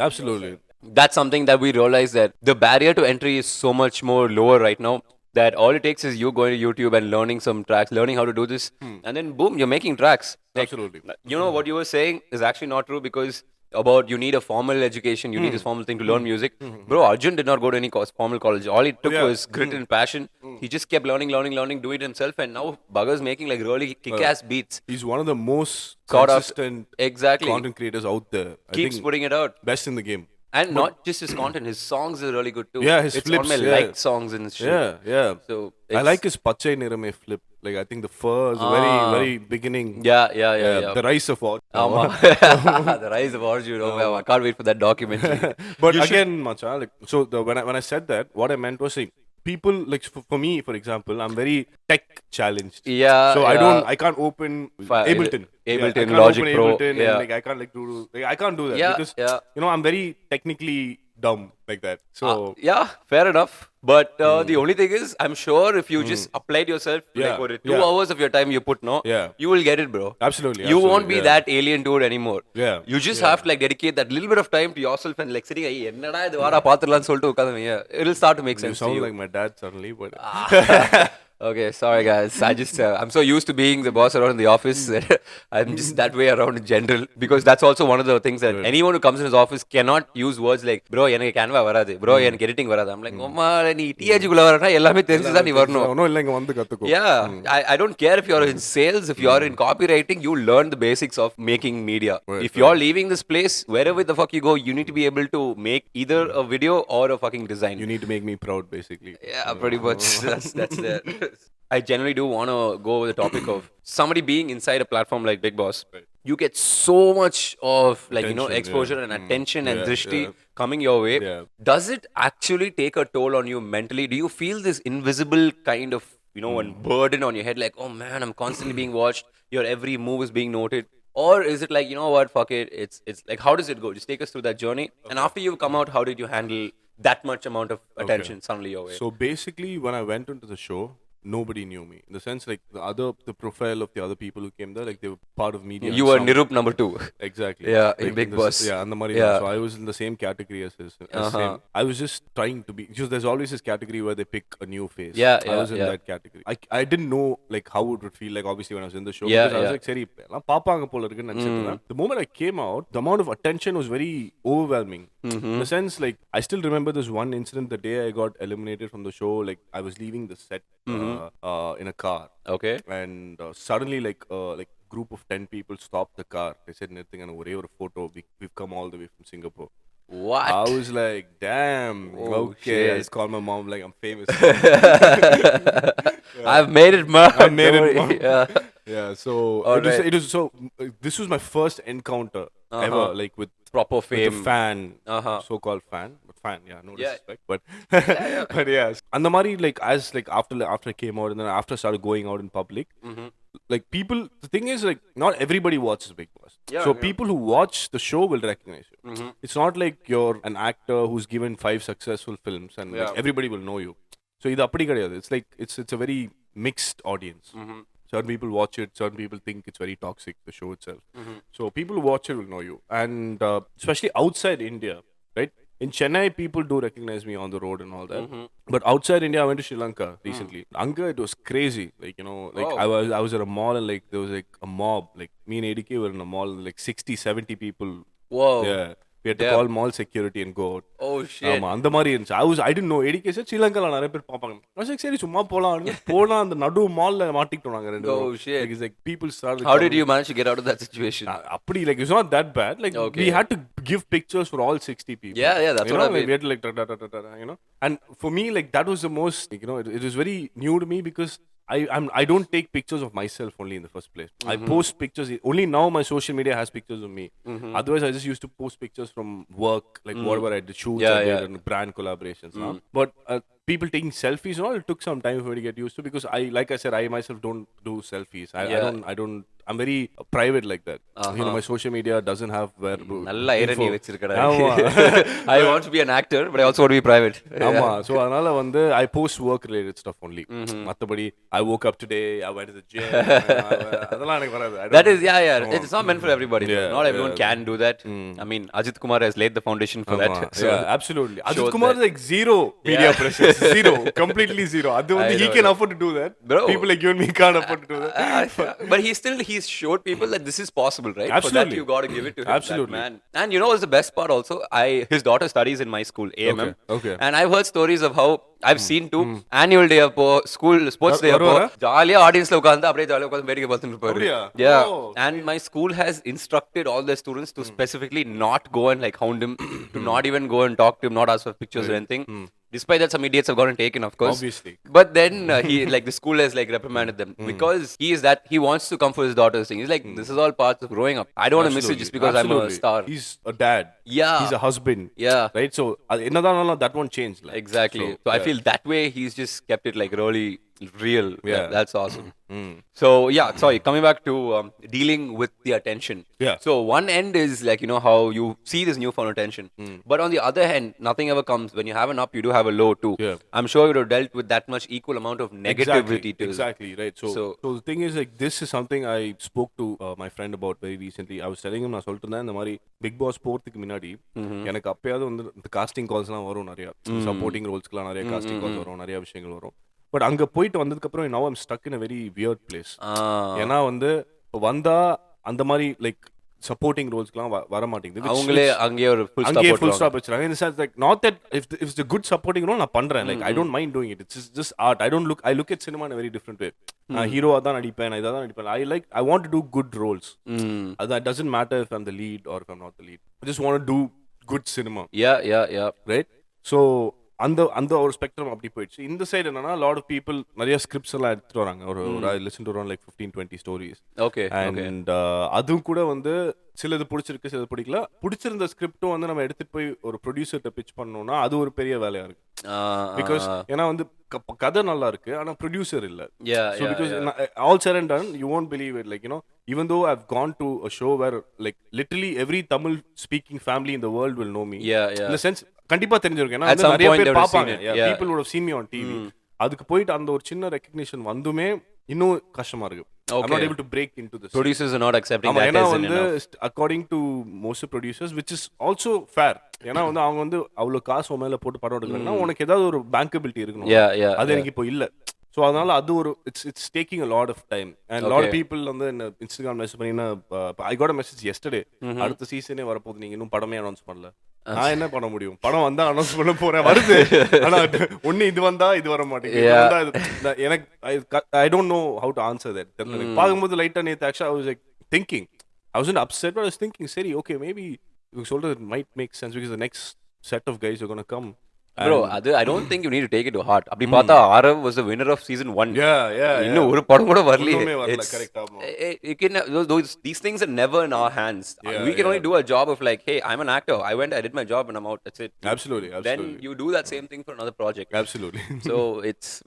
Speaker 2: Absolutely.
Speaker 1: That's something that we realize, that the barrier to entry is so much more lower right now, that all it takes is you going to YouTube and learning some tracks, learning how to do this, and then boom, you're making tracks. Like,
Speaker 2: Absolutely.
Speaker 1: You know what you were saying is actually not true, because about you need a formal education, you need this formal thing to learn music. Bro, Arjun did not go to any formal college. All he took was grit and passion. He just kept learning, do it himself, and now Bugger's making like really kick-ass beats.
Speaker 2: He's one of the most
Speaker 1: Sort of-
Speaker 2: consistent
Speaker 1: Exactly.
Speaker 2: content creators out there. I
Speaker 1: Keeps
Speaker 2: think
Speaker 1: putting it out.
Speaker 2: best in the game.
Speaker 1: And not just his content, his songs are really good too.
Speaker 2: Yeah, his
Speaker 1: it's
Speaker 2: flips,
Speaker 1: all my liked songs and shit.
Speaker 2: Yeah.
Speaker 1: So
Speaker 2: I like his Pachai Nirame flip. Like I think the first very beginning.
Speaker 1: Yeah.
Speaker 2: The rise of art.
Speaker 1: The rise of Arjun. Oh, man, I can't wait for that documentary.
Speaker 2: But again, Macha, like so when I said that, what I meant was, see, people like for me, for example, I'm very tech challenged.
Speaker 1: Yeah.
Speaker 2: So I can't open Ableton.
Speaker 1: Ableton,
Speaker 2: I can't
Speaker 1: Logic
Speaker 2: open
Speaker 1: Pro.
Speaker 2: Ableton
Speaker 1: Yeah.
Speaker 2: and like I can't like do like I can't do that because you know I'm very technically dumb like that. So
Speaker 1: yeah, fair enough. But the only thing is, I'm sure if you just applied yourself, like what, 2 hours of your time you put, you will get it, bro.
Speaker 2: Absolutely.
Speaker 1: You won't be that alien to it anymore.
Speaker 2: Yeah.
Speaker 1: You just have to like dedicate that little bit of time to yourself and like sitting, என்னடா இது வாடா பாத்துறலாம்னு சொல்லிட்டு உட்கார்ந்தீங்க. It'll start to make
Speaker 2: You
Speaker 1: sense to
Speaker 2: sound
Speaker 1: you.
Speaker 2: like my dad suddenly, but
Speaker 1: Okay, sorry guys. I just I'm so used to being the boss around in the office that I'm just that way around in general, because that's also one of the things that anyone who comes in his office cannot use words like bro எனக்கு canva வராது, bro எனக்கு editing வராது. I'm like, "அம்மா நீ TIG குள்ள வரனா எல்லாமே தெரிஞ்சுதான் நீ வரணும்."
Speaker 2: ஒண்ணும் இல்ல இங்க வந்து கத்துக்கோ.
Speaker 1: Yeah, I don't care if you're in sales, if you're in copywriting, you learn the basics of making media. If you're leaving this place, wherever the fuck you go, you need to be able to make either a video or a fucking design.
Speaker 2: You need to make me proud, basically.
Speaker 1: Yeah, pretty much. That's there. I generally do want to go with the topic of somebody being inside a platform like Bigg Boss.
Speaker 2: Right.
Speaker 1: You get so much of like
Speaker 2: Attention,
Speaker 1: exposure and attention and drishti coming your way.
Speaker 2: Yeah.
Speaker 1: Does it actually take a toll on you mentally? Do you feel this invisible kind of one burden on your head, like, oh man, I'm constantly being watched, your every move is being noted? Or is it like, you know what, fuck it, it's like, how does it go? Just take us through that journey. And after you come out, how did you handle that much amount of attention suddenly your way?
Speaker 2: So basically, when I went into the show, nobody knew me. In the sense, like the profile of the other people who came there, like they were part of media.
Speaker 1: You were Nirup number 2.
Speaker 2: Exactly.
Speaker 1: Yeah,
Speaker 2: like
Speaker 1: in Bigg Boss.
Speaker 2: And the Mari.
Speaker 1: Yeah.
Speaker 2: So I was in the same category as his. Same. I was just trying to be. Because there's always this category where they pick a new face. I was in that category. I didn't know like how it would feel like. Obviously, when I was in the show, because I was like, "Seri, எல்லாம் பாப்பாங்க போல இருக்குன்னு நினைச்சிட்டு." The moment I came out, the amount of attention was very overwhelming. In the sense, like I still remember this one incident the day I got eliminated from the show. Like I was leaving the set in a car.
Speaker 1: Okay.
Speaker 2: And suddenly, like group of 10 people stopped the car. They said, "Nothing, and a photo. We've come all the way from Singapore."
Speaker 1: What?
Speaker 2: I was like, damn. Okay.
Speaker 1: Shit.
Speaker 2: I just called my mom like I'm famous.
Speaker 1: I've made it, man.
Speaker 2: I made it, mom. Yeah. So it was so. This was my first encounter ever, like with
Speaker 1: proper fame.
Speaker 2: with a fan, so-called fan. But fan, no disrespect. But but yeah. And the Mari, like after I came out and then after I started going out in public, like people, the thing is like not everybody watches Bigg Boss.
Speaker 1: Yeah,
Speaker 2: So
Speaker 1: yeah.
Speaker 2: people who watch the show will recognize you. It's not like you're an actor who's given 5 successful films and like, everybody will know you. So idu appadi kadiyadu. It's like it's a very mixed audience. Certain people watch it, certain people think it's very toxic, the show itself. So people who watch it will know you. And especially outside India, right? In Chennai, people do recognize me on the road and all that. But outside India, I went to Sri Lanka recently. Anga, it was crazy. Like, you know, like I was at a mall and like there was like a mob. Like me and ADK were in a mall, like 60, 70 people.
Speaker 1: Whoa.
Speaker 2: Yeah. We had to call mall security and go out.
Speaker 1: Oh shit.
Speaker 2: அந்த மாதிரி இருந்துச்சு. I didn't know. ADK said ஸ்ரீலங்கால நிறைய பேர் பாப்பாங்க. I was like, சரி சும்மா போலாம். போனா அந்த நடு மால்ல மாட்டிக்கிட்டோம் நாங்க ரெண்டு பேரும்.
Speaker 1: Oh shit.
Speaker 2: Like, it's like people started.
Speaker 1: How did you manage to get out of that situation?
Speaker 2: Appadi, like, it's not that bad. Like, we had to give pictures for all 60 people.
Speaker 1: Yeah, that's what I mean.
Speaker 2: We had to like, you know. And for me, like, that was the most, like, you know, it was very new to me because I don't take pictures of myself only in the first place. I post pictures. Only now my social media has pictures of me. Otherwise, I just used to post pictures from work, like whatever I did, shoots I did, and brand collaborations. But people taking selfies and all, it took some time for me to get used to because like I said, I myself don't do selfies. I don't. I'm very private like that. You know, my social media doesn't have where.
Speaker 1: Nalla irony vechirukada. I want to be an actor, but I also want to be private.
Speaker 2: Ama. So adanaala vandu I post work related stuff only. Mathapadi I woke up today, I went to the gym. Adala enak varadhu.
Speaker 1: That is it's not meant for everybody. Not everyone can do that. I mean, Ajit Kumar has laid the foundation for that.
Speaker 2: So absolutely. Ajit Kumar is like zero media presence. Zero. Completely zero. Adu vandu he can afford to do that.
Speaker 1: Bro.
Speaker 2: People like you and me can't afford to do that.
Speaker 1: But he's showed people that this is possible, right?
Speaker 2: Absolutely.
Speaker 1: For that you got to give it to him.
Speaker 2: Absolutely.
Speaker 1: That man. And you know what's the best part also? His daughter studies in my school, AMM.
Speaker 2: Okay.
Speaker 1: And I've heard stories of how I've seen too. Annual day appo, school sports day appo, jolly audience la ukanda apdiye jolly ukanda vedike paathu irupparu. Yeah.
Speaker 2: Oh.
Speaker 1: And my school has instructed all their students to specifically not go and like hound him, to not even go and talk to him, not ask for pictures or anything. Despite that, some idiots have gotten taken, of course.
Speaker 2: Obviously.
Speaker 1: But then he, like, the school has like reprimanded them because he wants to come for his daughter's thing. He's like, this is all parts of growing up. I don't want to miss it just because I'm a star.
Speaker 2: He's a dad.
Speaker 1: Yeah.
Speaker 2: He's a husband.
Speaker 1: Yeah.
Speaker 2: Right? So, that won't change. Like,
Speaker 1: exactly. So I feel that way he's just kept it like really real.
Speaker 2: Yeah.
Speaker 1: That's awesome. So, sorry, coming back to dealing with the attention.
Speaker 2: Yeah.
Speaker 1: So, one end is like, you know, how you see this newfound attention. But on the other hand, nothing ever comes. When you have an up, you do have a low too.
Speaker 2: Yeah.
Speaker 1: I'm sure you would have dealt with that much equal amount of negativity too.
Speaker 2: Exactly, right. So the thing is, like, this is something I spoke to my friend about very recently. I was telling him, நான் சொல்லிட்டு இருந்தேன், இந்த மாதிரி big pass போறதுக்கு முன்னாடி எனக்கு அப்பயாவது வந்து இந்த காஸ்டிங் கால்ஸ்லாம் வரும் நிறைய, சப்போர்ட்டிங் ரோல்ஸ்க்குலாம் நிறைய காஸ்டிங் கால்ஸ் வரும், நிறைய விஷயங்கள் வரும். பட் அங்க போயிட்டு வந்ததுக்கு அப்புறம் now I'm stuck in a very weird place. ஏன்னா வந்து வந்தா அந்த மாதிரி லைக் சப்போர்ட்டிங் ரோல்ஸ்க்குலாம் வர மாட்டேங்குது.
Speaker 1: அவங்களே அங்கேயே ஒரு ஃபுல்
Speaker 2: ஸ்டாப் வச்சிருக்காங்க. In the sense like not that if it's a good supporting role நான் பண்றேன், like I don't mind doing it. It's just art. I look at cinema in a very different way. ஹீரோவா தான் நடிப்பேன், இதான் நடிப்பேன். I want to do good roles. That doesn't matter if I'm the lead or if I'm not the lead. I just want to do good cinema.
Speaker 1: Yeah.
Speaker 2: Right? So அந்த ஒரு spectrum அப்படி போயிடுச்சு. இந்த side என்னன்னா lot of people நிறைய scripts எல்லாம் எடுத்துட்டு வராங்க. ஒரு I listen to around like 15-20 stories.
Speaker 1: Okay.
Speaker 2: And அதுவும் கூட வந்து சிலது பிடிச்சிருக்கு, சிலது பிடிக்கல. பிடிச்சிருந்த ஸ்கிரிப்டும் வந்து நம்ம எடுத்துட்டு போய் ஒரு ப்ரொடியூசர்கிட்ட பிச் பண்ணோம்னா அது ஒரு பெரிய வேலையா இருக்கு. பிகாஸ் ஏன்னா வந்து கதை நல்லா இருக்கு, ஆனா ப்ரொடியூசர் இல்ல. So because all said and done, you won't believe it, like, you know, even though I've gone to a show where like literally every Tamil speaking family in the world will know me. In the sense கண்டிப்பா தெரிஞ்சிருக்கும். ஏன்னா நிறைய பேர் பாப்பாங்க. People would have seen me on TV. அதுக்கு போயிட்டு அந்த ஒரு சின்ன ரெகக்னிஷன் வந்துமே இன்னும் கஷ்டமா இருக்கு. I'm not able to break into this.
Speaker 1: Producers are not accepting that as enough.
Speaker 2: According to most producers, which is also fair. ஏன்னா வந்து அவங்க வந்து அவ்வளவு காசு மேல போட்டு படம் எடுக்கறாங்கன்னா உனக்கு ஏதாவது ஒரு பேங்கபிலிட்டி இருக்கணும். அது எனக்கு இப்போ இல்ல. So அதனால அது ஒரு it's taking a lot of time and lot of people வந்து Instagram மெசேஜ் பண்ணினா I got a message yesterday. அடுத்த சீசனே வரப்போகுது, நீங்க இன்னும் படமே அனௌன்ஸ் பண்ணல. நான் என்ன பண்ண முடியும்? படம் வந்தா அனௌன்ஸ் பண்ண போறேன், வருது. ஆனா ஒண்ணு இது வந்தா இது வர மாட்டேங்குது. எனக்கு I don't know how to answer that. பாக்கும்போது லைட்டா நேத்து actually I was like thinking, I wasn't upset, but I was thinking, சரி okay, maybe you சொல்றது it might make sense because the next set of guys are going to come.
Speaker 1: Bro, I don't think you need to take it to heart. அப்படி பார்த்தா Arav was the winner of season 1. இன்னும் ஒரு படம் கூட வரலையே.
Speaker 2: Correct.
Speaker 1: These things are never in our hands. We can only do a job of like, hey, I'm an actor, I did my job and I'm out, that's it.
Speaker 2: Absolutely.
Speaker 1: Then you do that same thing for another project.
Speaker 2: Absolutely.
Speaker 1: So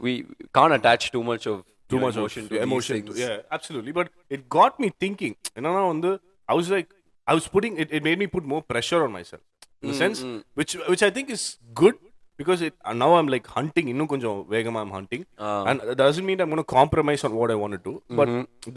Speaker 1: we can't attach too much of
Speaker 2: too
Speaker 1: your
Speaker 2: much
Speaker 1: emotion
Speaker 2: of
Speaker 1: to these
Speaker 2: emotion.
Speaker 1: things.
Speaker 2: Yeah, absolutely. But it got me thinking. I was like, I was putting it. It made me put more pressure on myself in the sense, which I think is good because now I'm like hunting. Innum konjam vegama I'm hunting, and it doesn't mean I'm going to compromise on what I want to do. But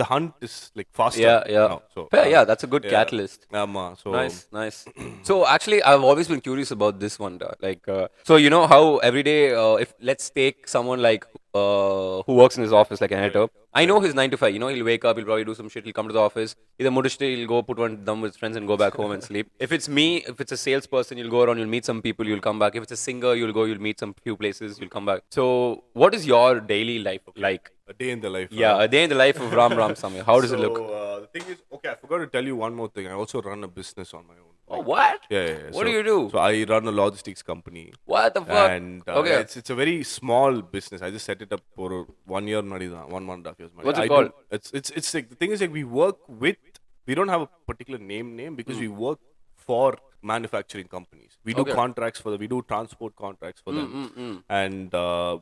Speaker 2: the hunt is like faster
Speaker 1: Yeah.
Speaker 2: now. So
Speaker 1: Fair, yeah, that's a good
Speaker 2: yeah.
Speaker 1: catalyst.
Speaker 2: So
Speaker 1: Nice. So actually, I've always been curious about this one. Like, so you know how every day, if let's take someone like who works in his office, like an editor. I know his 9 to 5. You know, he'll wake up, he'll probably do some shit, he'll come to the office. Either mudishte, he'll go put one thumb with his friends and go back home and sleep. If it's me, if it's a salesperson, you'll go around, you'll meet some people, you'll come back. If it's a singer, you'll meet some few places, you'll come back. So, what is your daily life like?
Speaker 2: a day in the life.
Speaker 1: Yeah, a day in the life of Ram Ramasamy. How does it look?
Speaker 2: The thing is, okay, I forgot to tell you one more thing. I also run a business on my own.
Speaker 1: Oh, what?
Speaker 2: Yeah.
Speaker 1: What do you do?
Speaker 2: So I run a logistics company.
Speaker 1: What the fuck?
Speaker 2: And
Speaker 1: Okay.
Speaker 2: it's a very small business. I just set it up for 1 year, 1.5 years.
Speaker 1: What's it called?
Speaker 2: It's like the thing is like we don't have a particular name because we work for manufacturing companies. We do contracts for them. We do transport contracts for them, and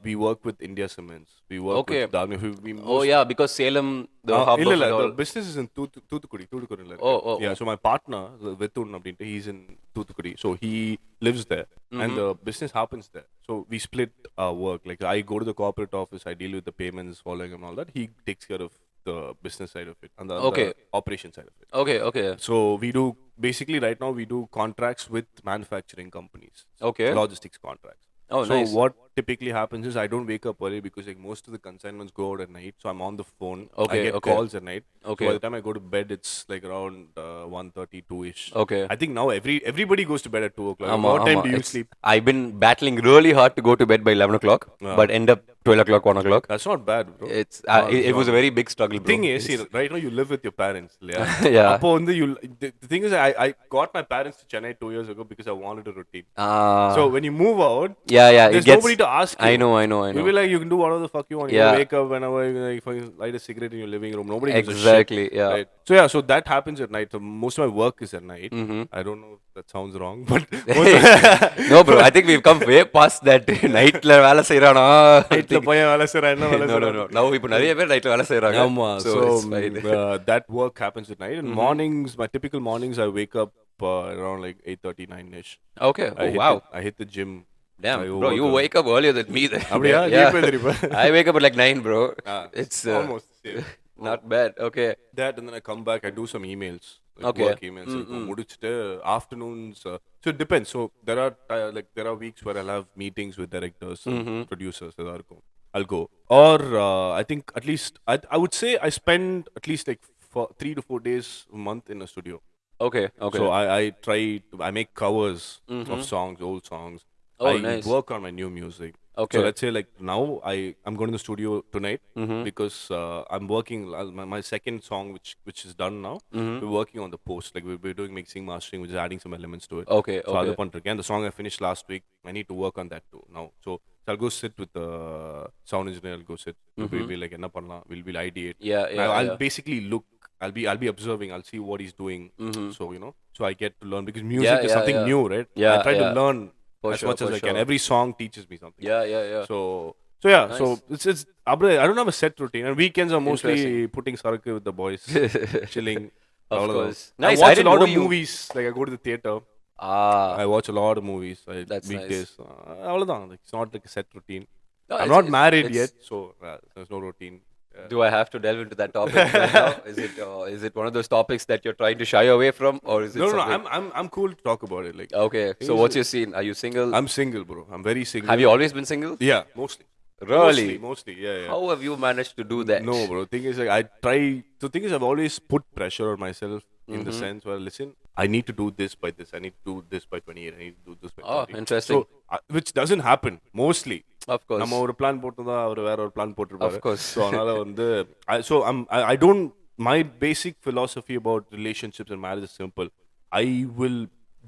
Speaker 2: we work with India Cements. We work with Dalmia.
Speaker 1: Oh yeah, because Salem, the hub of it all.
Speaker 2: The business is in Thoothukudi.
Speaker 1: Oh.
Speaker 2: Yeah, so my partner Vithun abdinte, he's in Thoothukudi, so he lives there, and the business happens there. So we split our work. Like I go to the corporate office, I deal with the payments, following and all that. He takes care of the business side of it and the operation side of it.
Speaker 1: Okay.
Speaker 2: So we do basically right now we do contracts with manufacturing companies.
Speaker 1: Okay.
Speaker 2: Logistics contracts.
Speaker 1: Oh,
Speaker 2: so
Speaker 1: nice.
Speaker 2: what typically happens is I don't wake up early because like most of the consignments go out at night. So I'm on the phone.
Speaker 1: Okay,
Speaker 2: I get
Speaker 1: okay.
Speaker 2: calls at night.
Speaker 1: Okay.
Speaker 2: So by the time I go to bed, it's like around 1:30, 2ish.
Speaker 1: Okay.
Speaker 2: I think now everybody goes to bed at 2 o'clock. What time do you sleep?
Speaker 1: I've been battling really hard to go to bed by 11 o'clock, but end up 12 o'clock, 1 o'clock.
Speaker 2: That's not bad, bro.
Speaker 1: It was a very big struggle, bro.
Speaker 2: The thing is, see, right now you live with your parents.
Speaker 1: Yeah.
Speaker 2: The thing is, I got my parents to Chennai 2 years ago because I wanted a routine.
Speaker 1: Ah.
Speaker 2: So when you move out,
Speaker 1: Yeah.
Speaker 2: there's nobody to ask you.
Speaker 1: I know.
Speaker 2: You'll be like, you can do whatever the fuck you want.
Speaker 1: Yeah.
Speaker 2: You wake up whenever you light a cigarette in your living room. Nobody gives a shit.
Speaker 1: Exactly, yeah.
Speaker 2: Right? So that happens at night. So most of my work is at night. I don't know if that sounds wrong, but
Speaker 1: No, bro. I think we've come way past that. Nightla வேலை செய்றானா?
Speaker 2: நைட்ல பையன் வேலை செய்றான் என்ன வேலை
Speaker 1: No. Now இப்போ நிறைய பேர் நைட்ல வேலை செய்றாங்க.
Speaker 2: So
Speaker 1: it's fine.
Speaker 2: that work happens at night. And mornings, my typical mornings, I wake up around like 8:30, 9ish.
Speaker 1: Okay. Oh, wow.
Speaker 2: I hit the gym.
Speaker 1: Damn, bro, you wake up earlier than me then.
Speaker 2: அப்படியா? நீ எப்ப எந்திரிப்ப?
Speaker 1: I wake up at like 9, bro. It's
Speaker 2: almost the same.
Speaker 1: not bad. Okay.
Speaker 2: That and then I come back, I do some emails. Like work emails. முடிச்சிட்டு afternoons. So it depends. So there are weeks where I'll have meetings with directors and producers. I'll go. Or I think at least I would say I spend at least like 3 to 4 days a month in a studio.
Speaker 1: Okay.
Speaker 2: So I make covers of songs, old songs.
Speaker 1: Oh,
Speaker 2: I
Speaker 1: nice.
Speaker 2: work on my new music.
Speaker 1: Okay.
Speaker 2: So let's say like now I'm going to the studio tonight because I'm working my second song which is done now. We're working on the post. Like we're doing mixing, mastering, which is adding some elements to it.
Speaker 1: Okay.
Speaker 2: So other point again, the song I finished last week, I need to work on that too now. So I'll go sit with the sound engineer. I'll go sit. We'll be like enna pannalam. We'll ideate.
Speaker 1: Yeah.
Speaker 2: I'll basically look. I'll be observing. I'll see what he's doing. So so I get to learn because music is something new, right?
Speaker 1: Yeah,
Speaker 2: I try to learn as much as I can. Every song teaches me something.
Speaker 1: Yeah.
Speaker 2: So nice. So it's I don't have a set routine. And weekends are mostly putting sarakku with the boys, chilling.
Speaker 1: Of course. Nice.
Speaker 2: I watch
Speaker 1: I
Speaker 2: a lot
Speaker 1: didn't
Speaker 2: of
Speaker 1: know you.
Speaker 2: movies. Like I go to the theater. I watch a lot of movies.
Speaker 1: That's
Speaker 2: weekdays. Like, it's not like a set routine.
Speaker 1: No,
Speaker 2: I'm not married yet, so there's no routine.
Speaker 1: Do I have to delve into that topic right now? Is it one of those topics that you're trying to shy away from, or is it
Speaker 2: No.
Speaker 1: something?
Speaker 2: I'm cool to talk about it. Like
Speaker 1: Okay. So what's your scene? Are you single?
Speaker 2: I'm single, bro. I'm very single.
Speaker 1: Have you always been single?
Speaker 2: Yeah, mostly.
Speaker 1: Really?
Speaker 2: Mostly. Yeah.
Speaker 1: How have you managed to do that?
Speaker 2: No, bro. Thing is, like, the thing is, I've always put pressure on myself in the sense where, listen, I need to do this by this. I need to do this by 28. I need to do this by 30.
Speaker 1: Oh, interesting.
Speaker 2: So, which doesn't happen mostly.
Speaker 1: Of course.
Speaker 2: நம்ம ஒரு plan போட்டதா அவர் வேற ஒரு plan போட்டுருப்பாரு.
Speaker 1: Of course.
Speaker 2: So அதனால வந்து I don't my basic philosophy about relationships and marriage is simple. I will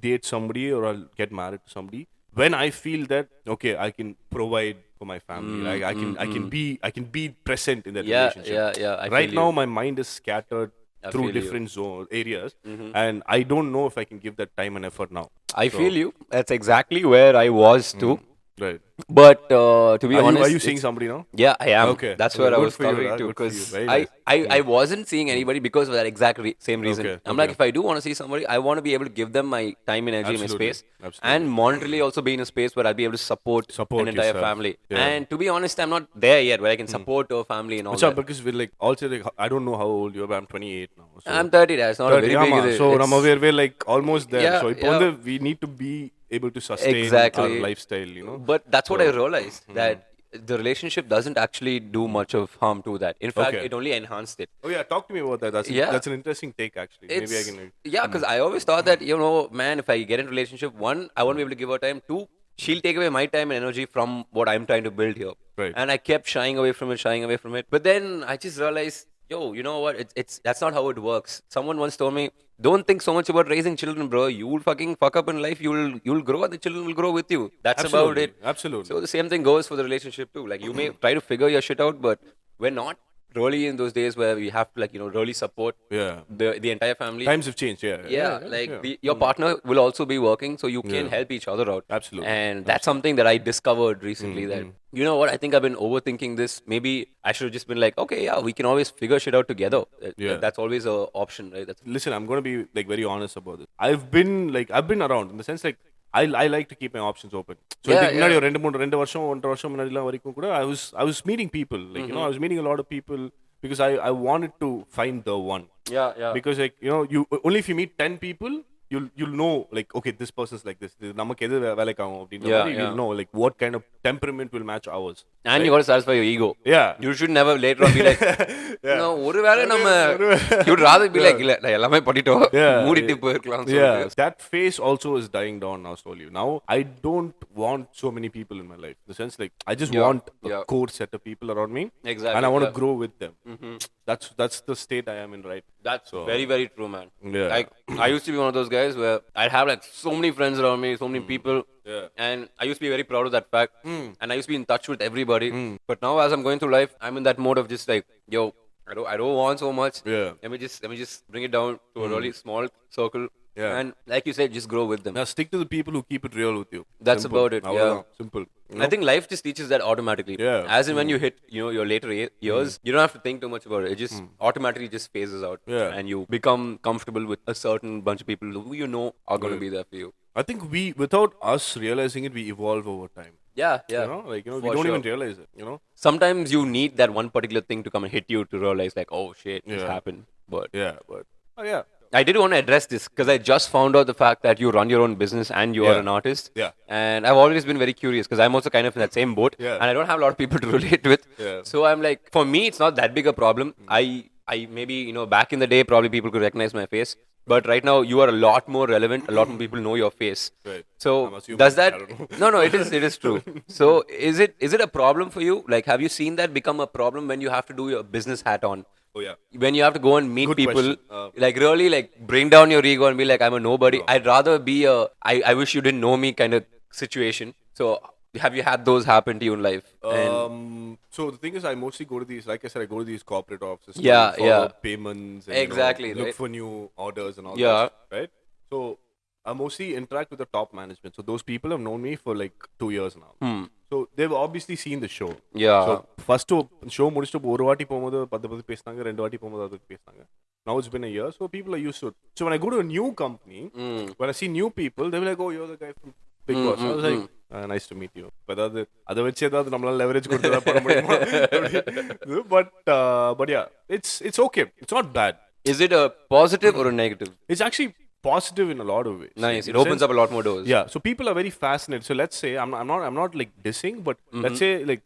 Speaker 2: date somebody or I'll get married to somebody when I feel that okay, I can provide for my family. Like I can be present in that relationship.
Speaker 1: Yeah.
Speaker 2: Right now my mind is scattered through different areas and I don't know if I can give that time and effort now.
Speaker 1: I feel you. That's exactly where I was too.
Speaker 2: Right.
Speaker 1: But to be
Speaker 2: Are
Speaker 1: honest,
Speaker 2: you seeing somebody now?
Speaker 1: yeah, I am.
Speaker 2: Okay.
Speaker 1: That's
Speaker 2: Okay,
Speaker 1: where I
Speaker 2: good
Speaker 1: was
Speaker 2: for you,
Speaker 1: coming
Speaker 2: Raj,
Speaker 1: to,
Speaker 2: good for you.
Speaker 1: because
Speaker 2: Very
Speaker 1: I,
Speaker 2: nice.
Speaker 1: I wasn't seeing anybody because of that exact same reason.
Speaker 2: Okay,
Speaker 1: I'm like,
Speaker 2: okay.
Speaker 1: if I do want to see somebody, I want to be able to give them my time, energy, my
Speaker 2: Absolutely.
Speaker 1: space,
Speaker 2: Absolutely.
Speaker 1: and monetarily also be in a space where I'll be able to support
Speaker 2: Support
Speaker 1: an entire
Speaker 2: yourself.
Speaker 1: family.
Speaker 2: Yeah.
Speaker 1: And to be honest, I'm not there yet where I can support a family and all
Speaker 2: What's up?
Speaker 1: that.
Speaker 2: Because we're like also like I don't know how old you are, but I'm 28 now. So
Speaker 1: I'm 30. That's not a
Speaker 2: 30,
Speaker 1: very big.
Speaker 2: yeah, so
Speaker 1: It's,
Speaker 2: we're like almost there.
Speaker 1: yeah,
Speaker 2: So
Speaker 1: yeah.
Speaker 2: we need to be able to sustain our
Speaker 1: Exactly.
Speaker 2: lifestyle, you know.
Speaker 1: But that's what I
Speaker 2: So,
Speaker 1: realized, that the relationship doesn't actually do much of harm to that. In fact,
Speaker 2: Okay.
Speaker 1: it only enhanced it.
Speaker 2: oh yeah, talk to me about that.
Speaker 1: Yeah.
Speaker 2: That's an interesting take actually. Maybe I
Speaker 1: It's,
Speaker 2: can.
Speaker 1: yeah, because I always thought that, you know, man, if I get in a relationship, one, I won't be able to give her time. Two, she'll take away my time and energy from what I'm trying to build here.
Speaker 2: Right.
Speaker 1: And I kept shying away from it, shying away from it. But then I just realized, yo, you know what? It's that's not how it works. Someone once told me, don't think so much about raising children, bro. You'll fucking fuck up in life. You'll grow, and the children will grow with you. That's about
Speaker 2: Absolutely.
Speaker 1: it.
Speaker 2: Absolutely.
Speaker 1: So the same thing goes for the relationship too. Like, you may try to figure your shit out, but we're not really in those days where we have to, like, you know, really support
Speaker 2: Yeah.
Speaker 1: the entire family.
Speaker 2: Times have changed. Yeah.
Speaker 1: Yeah, like your partner will also be working, so you can help each other out.
Speaker 2: Absolutely.
Speaker 1: And that's something that I discovered recently, that, you know what, I think I've been overthinking this. Maybe I should have just been like, okay, yeah, we can always figure shit out together.
Speaker 2: Yeah.
Speaker 1: That's always a option, right? That's,
Speaker 2: Listen, I'm going to be like very honest about this. I've been around in the sense like I like to keep my options open. So
Speaker 1: Yeah,
Speaker 2: இதுக்கு முன்னாடி
Speaker 1: yeah.
Speaker 2: ஒரு 2 வருஷம் 1.5 வருஷம் முன்னாடிலாம் வரைக்கும் கூட I was meeting people, like you know, I was meeting a lot of people because I wanted to find the one.
Speaker 1: yeah, yeah.
Speaker 2: Because like you know, you only if you meet 10 people, you'll know like, okay, this person's like this. நமக்கு எது வேலைக்கு ஆகும் அப்படின்ற
Speaker 1: Yeah,
Speaker 2: மாதிரி you'll know like what kind of temperament will match ours.
Speaker 1: And you got to satisfy your ego.
Speaker 2: Yeah.
Speaker 1: You should never later on be like, no, ஒரு வேளை நம்ம, you would rather be like, இல்ல நான் எல்லாமே பண்ணிட்டோம், மூடிட்டு போயிருக்கலாம்.
Speaker 2: Yeah, that phase also is dying down now slowly. Now I don't want so many people in my life. In the sense like I just want a core set of people around me.
Speaker 1: Exactly.
Speaker 2: And I want to grow with them. That's the state I am in right.
Speaker 1: That's very, very true, man.
Speaker 2: Yeah.
Speaker 1: Like, I used to be one of those guys where I'd have like so many friends around me, so many people.
Speaker 2: Yeah.
Speaker 1: And I used to be very proud of that fact. And I used to be in touch with everybody. But now as I'm going through life, I'm in that mode of just like, yo, I don't want so much.
Speaker 2: Yeah.
Speaker 1: Let me just bring it down to a really small circle.
Speaker 2: Yeah.
Speaker 1: And like you said, just grow with them.
Speaker 2: Now stick to the people who keep it real with you.
Speaker 1: That's
Speaker 2: Simple.
Speaker 1: about it. Yeah.
Speaker 2: Simple.
Speaker 1: I think life just teaches that automatically.
Speaker 2: Yeah.
Speaker 1: As in when you hit, you know, your later years, you don't have to think too much about it. It just automatically just phases out.
Speaker 2: Yeah.
Speaker 1: And you become comfortable with a certain bunch of people who you know are going to be there for you.
Speaker 2: I think without us realizing it, we evolve over time.
Speaker 1: Yeah, yeah.
Speaker 2: You know, like you know, we
Speaker 1: For
Speaker 2: don't
Speaker 1: sure.
Speaker 2: even realize it. You know.
Speaker 1: Sometimes you need that one particular thing to come and hit you to realize, like, oh shit, this
Speaker 2: Yeah.
Speaker 1: happened. But
Speaker 2: Yeah, but yeah.
Speaker 1: I did want to address this because I just found out the fact that you run your own business and you are
Speaker 2: Yeah.
Speaker 1: an artist.
Speaker 2: Yeah.
Speaker 1: And I've always been very curious because I'm also kind of in that same boat.
Speaker 2: Yeah.
Speaker 1: And I don't have a lot of people to relate with.
Speaker 2: Yeah.
Speaker 1: So I'm like, for me, it's not that big a problem. I maybe, you know, back in the day, probably people could recognize my face. But right now, you are a lot more relevant. A lot more people know your face.
Speaker 2: Right.
Speaker 1: So
Speaker 2: I'm assuming.
Speaker 1: does that?
Speaker 2: I don't know.
Speaker 1: No, it is true. So is it a problem for you? Like, have you seen that become a problem when you have to do your business hat on?
Speaker 2: Oh yeah.
Speaker 1: When you have to go and meet
Speaker 2: Good
Speaker 1: people,
Speaker 2: question.
Speaker 1: like really like bring down your ego and be like, I'm a nobody. I'd rather be a I wish you didn't know me kind of situation. So have you had those happen to you in life?
Speaker 2: So the thing is, I mostly go to these, like I said, I go to these corporate offices.
Speaker 1: Yeah,
Speaker 2: to follow
Speaker 1: yeah.
Speaker 2: up payments. And,
Speaker 1: Exactly,
Speaker 2: look
Speaker 1: right.
Speaker 2: for new orders and all
Speaker 1: Yeah.
Speaker 2: that. Right. So I mostly interact with the top management. So those people have known me for like 2 years now. So they've obviously seen the show.
Speaker 1: Yeah.
Speaker 2: So first show முடிச்சிட்டு ஒரு வாட்டி போகும்போது 10 பேசினாங்க, 2 வாட்டி போகும்போது அதுக்கு பேசினாங்க. Now it's been a year, so people are used to it. So when I go to a new company, when I see new people, they'll be like, oh, you're the guy from Bigg Boss. I was like, nice to meet you. அதாவது அதை வச்சு ஏதாவது நம்மளால leverage கொடுத்து தான் பண்ண முடியுமா? But yeah, it's okay. It's not bad.
Speaker 1: Is it a positive or a negative?
Speaker 2: It's actually positive in a lot of ways.
Speaker 1: Nice.
Speaker 2: In
Speaker 1: It
Speaker 2: the
Speaker 1: opens
Speaker 2: sense-
Speaker 1: up a lot more doors.
Speaker 2: Yeah, so people are very fascinated. So let's say I'm not like dissing, but let's say like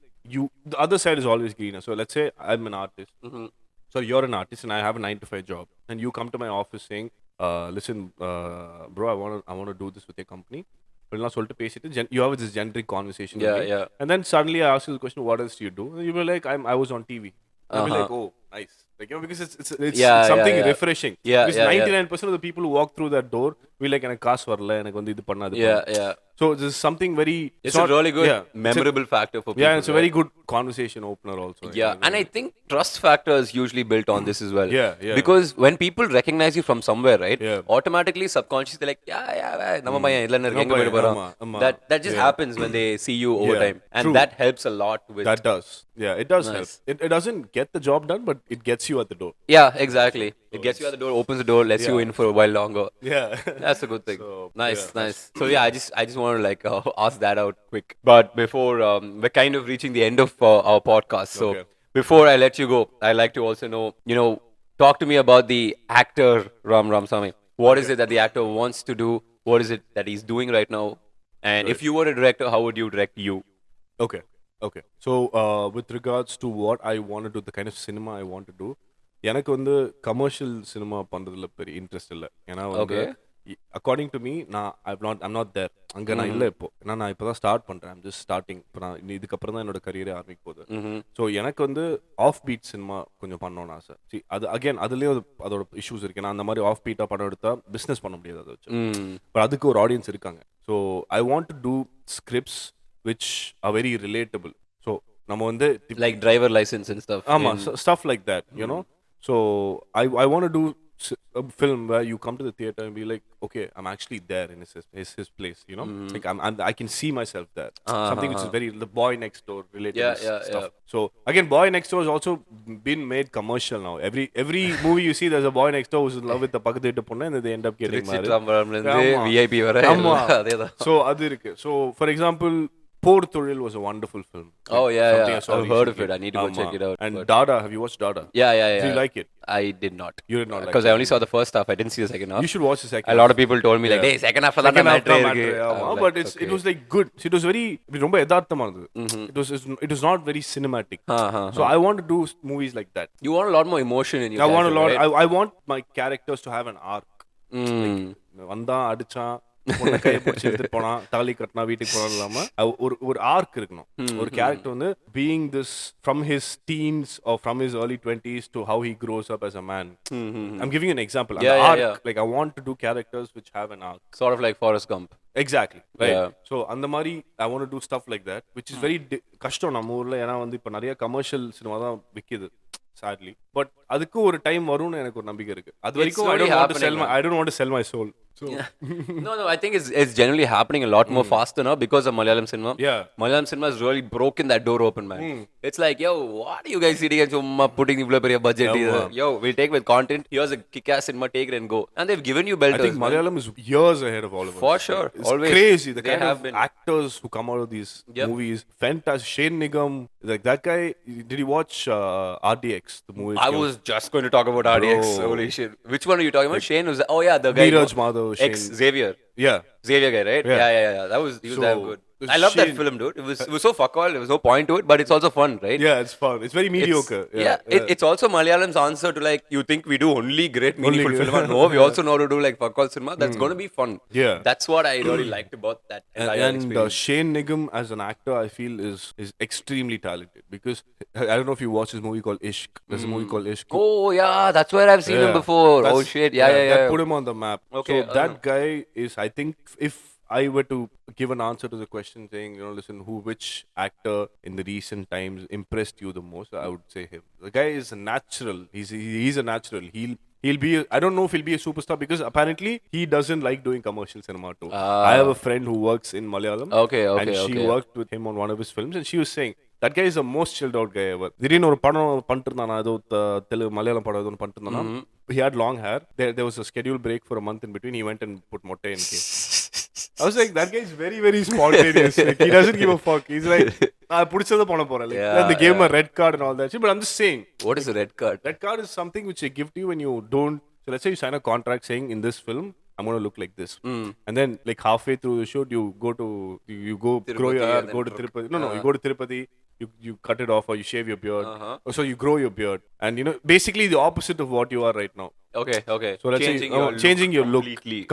Speaker 2: the other side is always greener. So let's say I'm an artist. So you're an artist and I have a 9 to 5 job, and you come to my office saying, listen, bro, I want to do this with your company. You have this generic conversation.
Speaker 1: Yeah,
Speaker 2: with me.
Speaker 1: yeah.
Speaker 2: And then suddenly I ask you the question, what else do you do? And you were like, I was on TV. I'll be like, oh, nice. Like, you know, because it's
Speaker 1: Yeah,
Speaker 2: something
Speaker 1: yeah, yeah.
Speaker 2: refreshing.
Speaker 1: Yeah,
Speaker 2: because
Speaker 1: yeah,
Speaker 2: 99% of the people who walk through that door will like, எனக்கு காசு வரல, எனக்கு வந்து இது பண்ணாது.
Speaker 1: Yeah, yeah.
Speaker 2: So this is something very.
Speaker 1: It's a really good memorable factor for people.
Speaker 2: Yeah, it's a very good conversation opener also.
Speaker 1: Yeah, and I think trust factor is usually built on this as well.
Speaker 2: Yeah.
Speaker 1: Because when people recognize you from somewhere, right?
Speaker 2: Yeah.
Speaker 1: Automatically, subconsciously, they're like, நம்ம பையன் இல்ல இருக்க
Speaker 2: நம்ம
Speaker 1: போயிட்டு போறோம்.
Speaker 2: பையன், ஆமா.
Speaker 1: That just happens when they see you over time, and
Speaker 2: true.
Speaker 1: that helps a lot with.
Speaker 2: That does. Yeah, it does help. It doesn't get the job done, but it gets you at the door.
Speaker 1: Yeah, exactly. It gets you at the door, opens the door, lets you in for a while longer.
Speaker 2: Yeah.
Speaker 1: That's a good thing.
Speaker 2: So,
Speaker 1: nice. So yeah, I just want to like ask that out quick. But before we're kind of reaching the end of our podcast. So before I let you go, I like to also know, talk to me about the actor Ram Ramasamy. What is it that the actor wants to do? What is it that he's doing right now? And if you were a director, how would you direct you?
Speaker 2: Okay. So with regards to what I want to do, the kind of cinema I want to do, எனக்கு வந்து commercial cinema பண்றதுல பெரிய interest இல்லை. ஏன்னா வந்து according to me I'm not there. அங்கே நான் இல்லை இப்போ. ஏன்னா நான் இப்போ தான் ஸ்டார்ட் பண்ணுறேன். I'm just starting. இப்போ நான் இதுக்கப்புறம் தான் என்னோட கரியரே ஆரம்பிக்க போகுது. ஸோ எனக்கு வந்து ஆஃப் பீட் சினிமா கொஞ்சம் பண்ணணும்னு ஆசை. அது அகேன் அதுலேயும் அதோட இஷ்யூஸ் இருக்கு. நான் அந்த மாதிரி ஆஃப் பீட்டாக படம் எடுத்தால் பிஸ்னஸ் பண்ண முடியாது அதை வச்சு. பட் அதுக்கு ஒரு ஆடியன்ஸ் இருக்காங்க. So I want to do scripts which are very relatable. So நம்ம வந்து
Speaker 1: like driver license and stuff.
Speaker 2: Stuff like that, you know. So I want to do a film where you come to the theater and be like, okay, I'm actually there in his place, you know. Like I can see myself there. Something which is very the boy next door related stuff. So again, boy next door has also been made commercial now. Every movie you see, there's a boy next door who's in love with the பக்கத்து வீட்டு பொண்ணு and they end up getting married.
Speaker 1: VIP வரை அதேதான்.
Speaker 2: So அது இருக்கு. So for example, Por Thoril was a wonderful film.
Speaker 1: Oh yeah. I've heard of it. I need to go check it out.
Speaker 2: And Dada, have you watched Dada?
Speaker 1: Yeah.
Speaker 2: Do you like it?
Speaker 1: I did not.
Speaker 2: You did not like it?
Speaker 1: Because I only saw the first half. I didn't see the second half.
Speaker 2: You should watch the second half.
Speaker 1: A lot of people told me like, hey, second half
Speaker 2: matter. But it was like good. It was very ரொம்ப யதார்த்தமா இருந்தது. It was not very cinematic. So I want to do movies like that.
Speaker 1: You want a lot more emotion in your
Speaker 2: I want my characters to have an arc. வந்தான் அடிச்சான் பொண்ணை கையை பிடிச்சி எடுத்துட்டு போனா தாலி கட்டினா வீட்டுக்கு போனா இல்லாம ஒரு ஆர்க் இருக்கணும். ஒரு கேரக்டர் வந்து being this from his teens or from his early 20s to how he grows up as a man. I'm giving you an example. Like I want to do characters which have an arc,
Speaker 1: sort of like Forrest Gump.
Speaker 2: Exactly, right. So அந்த மாதிரி I want to do stuff like that, which is very கஷ்டம் நம்ம ஊர்ல. ஏன்னா வந்து இப்ப நிறைய commercial cinema தான் விக்குது sadly. But அதுக்கு ஒரு டைம் வரும்னு எனக்கு ஒரு நம்பிக்கை இருக்கு. அது வரைக்கும் I don't want to sell my soul. So
Speaker 1: no, I think it's generally happening a lot more faster now because of Malayalam cinema. Malayalam cinema has really broken that door open, man. It's like, yo, what are you guys sitting and chumma putting the bigger budget here? Yo, we'll take with content. Here's a kick-ass cinema, take it and go. And they've given you belters.
Speaker 2: I think Malayalam is years ahead of all of us.
Speaker 1: For sure.
Speaker 2: It's
Speaker 1: always
Speaker 2: crazy. The kind of actors who come out of these movies. Fantastic. Shane Nigam. Like that guy, did you watch RDX, the movie?
Speaker 1: I was just going to talk about RDX. Holy shit. Which one are you talking about? Shane was, the guy.
Speaker 2: Neeraj Madhav.
Speaker 1: Xavier. Xavier guy, right? Yeah. He was damn good. I love that film, dude. It was so fuck all. There was no point to it, but it's also fun, right?
Speaker 2: Yeah, it's fun. It's very mediocre.
Speaker 1: It's also Malayalam's answer to like, you think we do only great meaningful cinema? No, we also know how to do like fuck all cinema. That's going to be fun.
Speaker 2: Yeah.
Speaker 1: That's what I really liked about that entire experience.
Speaker 2: Shane Nigam as an actor, I feel is extremely talented because I don't know if you watched this movie called Ishq. There's a movie called Ishq.
Speaker 1: Oh yeah, that's where I've seen him before. Oh shit, yeah.
Speaker 2: That put him on the map. Okay. So that guy is, I think, if I were to give an answer to the question saying, listen, which actor in the recent times impressed you the most, I would say him. The guy is a natural. He's a natural. He'll be, I don't know if he'll be a superstar because apparently he doesn't like doing commercial cinema too. I have a friend who works in Malayalam. And she worked with him on one of his films and she was saying, that guy is the most chilled out guy ever. திடீர்னு ஒரு படம் பண்ணிட்டு இருந்தானா, ஏதோ தெலுங்கு மலையாளம் படம் ஏதோ பண்ணிட்டு இருந்தானா. He had long hair. There was a scheduled break for a month in between. He went and put motte and came. I was like, that guy is very, very spontaneous. Like, he doesn't give a fuck. He's like, I பிடிச்சத பண்ண போறேன். Like, they gave him a red card and all that shit. But I'm just saying.
Speaker 1: What is a red card?
Speaker 2: Red card is something which they give to you when you don't. So let's say you sign a contract saying, in this film, I'm going to look like this. And then, like, halfway through the shoot, you go grow your hair, go to Tirupati. No, you go to Tirupati. You cut it off or you shave your beard. So you grow your beard. And, basically the opposite of what you are right now.
Speaker 1: Okay.
Speaker 2: So let's say changing your look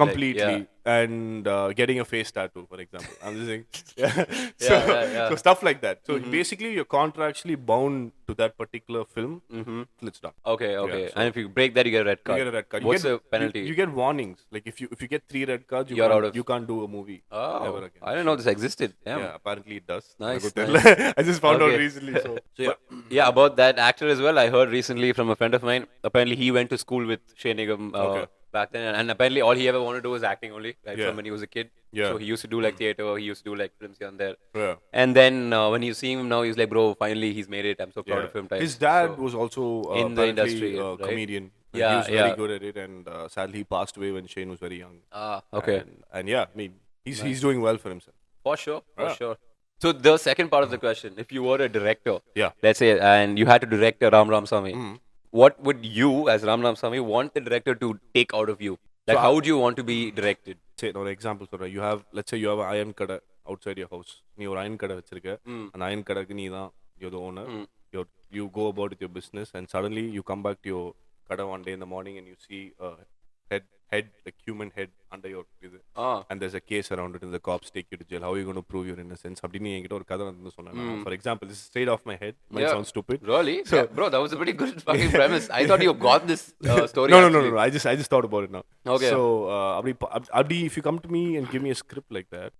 Speaker 2: completely. and getting a face tattoo, for example. I'm just saying.
Speaker 1: Yeah.
Speaker 2: So stuff like that. So basically, you're contractually bound to that particular film till it's done.
Speaker 1: Okay.
Speaker 2: so
Speaker 1: And if you break that, you get a red card.
Speaker 2: You get a red card.
Speaker 1: What's the penalty?
Speaker 2: You get warnings. Like if you get 3 red cards,
Speaker 1: You're out of...
Speaker 2: you can't do a movie ever again.
Speaker 1: I didn't know this existed.
Speaker 2: Yeah, apparently it does.
Speaker 1: Nice.
Speaker 2: I just found out recently. So
Speaker 1: yeah, about that actor as well. I heard recently from a friend of mine. Apparently, he went to school with Shane Nigam back then, and apparently all he ever wanted to do was acting only, from when he was a kid. So he used to do like theater, he used to do like films here and there. And then when you see him now, he's like, bro, finally he's made it. I'm so proud of him.
Speaker 2: His dad was also
Speaker 1: in the industry,
Speaker 2: a
Speaker 1: right?
Speaker 2: comedian. He was very good at it, and sadly he passed away when Shane was very young.
Speaker 1: Okay.
Speaker 2: And yeah, I mean, he's doing well for himself.
Speaker 1: For sure. So the second part of the question, if you were a director, let's say, and you had to direct a Ram Ramasamy, what would you, as Ram Ramasamy, want the director to take out of you? Like, how would you want to be directed?
Speaker 2: Say, no example. You have, let's say, you have an iron kada outside your house. You have an iron kada vechirukka. An iron kada ku nee dhaan, you're the owner. You go about with your business, and suddenly you come back to your kada one day in the morning, and you see a head, like human head under your and there's a case around it, and the cops take you to jail. How are you going to prove your innocence? Abdini enkita or kada vandu sonna. For example, this is straight off my head. Might sound stupid.
Speaker 1: Really? So, bro, that was a pretty good fucking premise. I thought you got this story.
Speaker 2: No. I just thought about it now.
Speaker 1: Okay.
Speaker 2: So, Abdi, if you come to me and give me a script like that,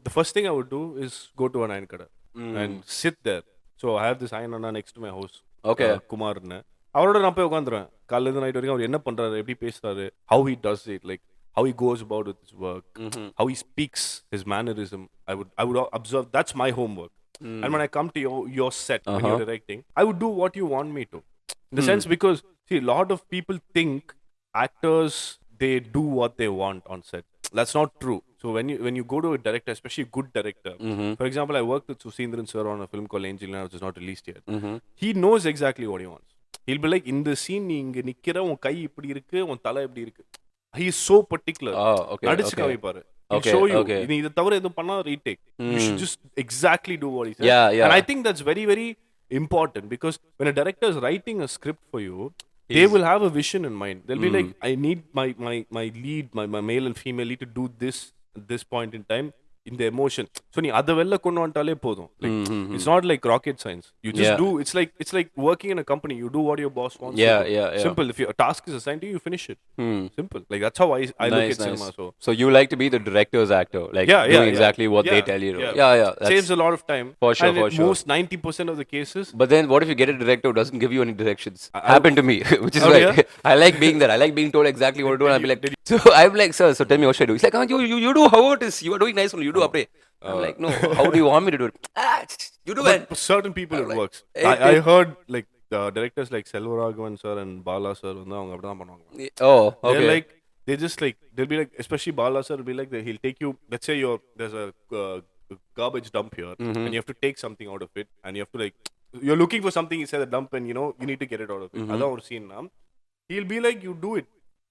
Speaker 2: the first thing I would do is go to an iron kada and sit there. So I have this iron anna next to my house.
Speaker 1: Okay.
Speaker 2: Kumar na. அவரோட நான் போய் உட்காந்துருவேன் காலையிலேருந்து night வரைக்கும் அவர் என்ன பண்றாரு, எப்படி பேசுறாரு, how he does it, like how he goes about with his work, how he speaks, his mannerism. I would observe. That's my homework. And when I come to your set when you're directing, I would do what you want me to. In the sense, because see, a lot of people think actors, they do what they want on set. That's not true. So when you go to a director, especially a good director, for example, I worked with Susindran sir on a film called Angelina, which is not released yet. He knows exactly what he wants. He'll be like, in the scene நீ இங்க நிக்கிற, உன் கை இப்படி இருக்கு, உன் தலை இப்படி இருக்கு. He is so particular. நடிச்சு காமிப்பாரு. He'll show you. நீ இத தவிர எதுவும் பண்ணா retake. You should just exactly do what he says. And I think that's very, very important, because when a director is writing a script for you, they will have a vision in mind. They'll be like, I need my lead, my male and female lead to do this at this point in time. In the emotion, so நீ அத வெல்ல கொண்டு வந்துட்டாலே போதும். Like it's not like rocket science. You just do. It's like working in a company. You do what your boss wants. Simple. If your task is assigned to you, you finish it. Simple. Like that's how I look at cinema.
Speaker 1: So you like to be the director's actor, like doing exactly what they tell you to.
Speaker 2: Saves a lot of time.
Speaker 1: For sure.
Speaker 2: Most 90% of the cases.
Speaker 1: But then what if you get a director who doesn't give you any directions? Happened to me, which is why I like being there. I like being told exactly what to do, and I'll be like, so I'm like, sir, so tell me what should I do? He's like, you do how it is. You are doing nice only. You do update. I'm like, no, how do you want me to do it? You do it.
Speaker 2: For certain people it works. I heard like directors like Selvaraghavan sir and Bala sir வந்து அவங்க அப்படி தான் பண்ணுவாங்க. They're like, they'll be like, especially Bala sir will be like, he'll take you, let's say there's a garbage dump here, and you have to take something out of it, and you have to like, you're looking for something inside the dump, and you need to get it out of it. அதான் ஒரு scene. He'll be like, you do it.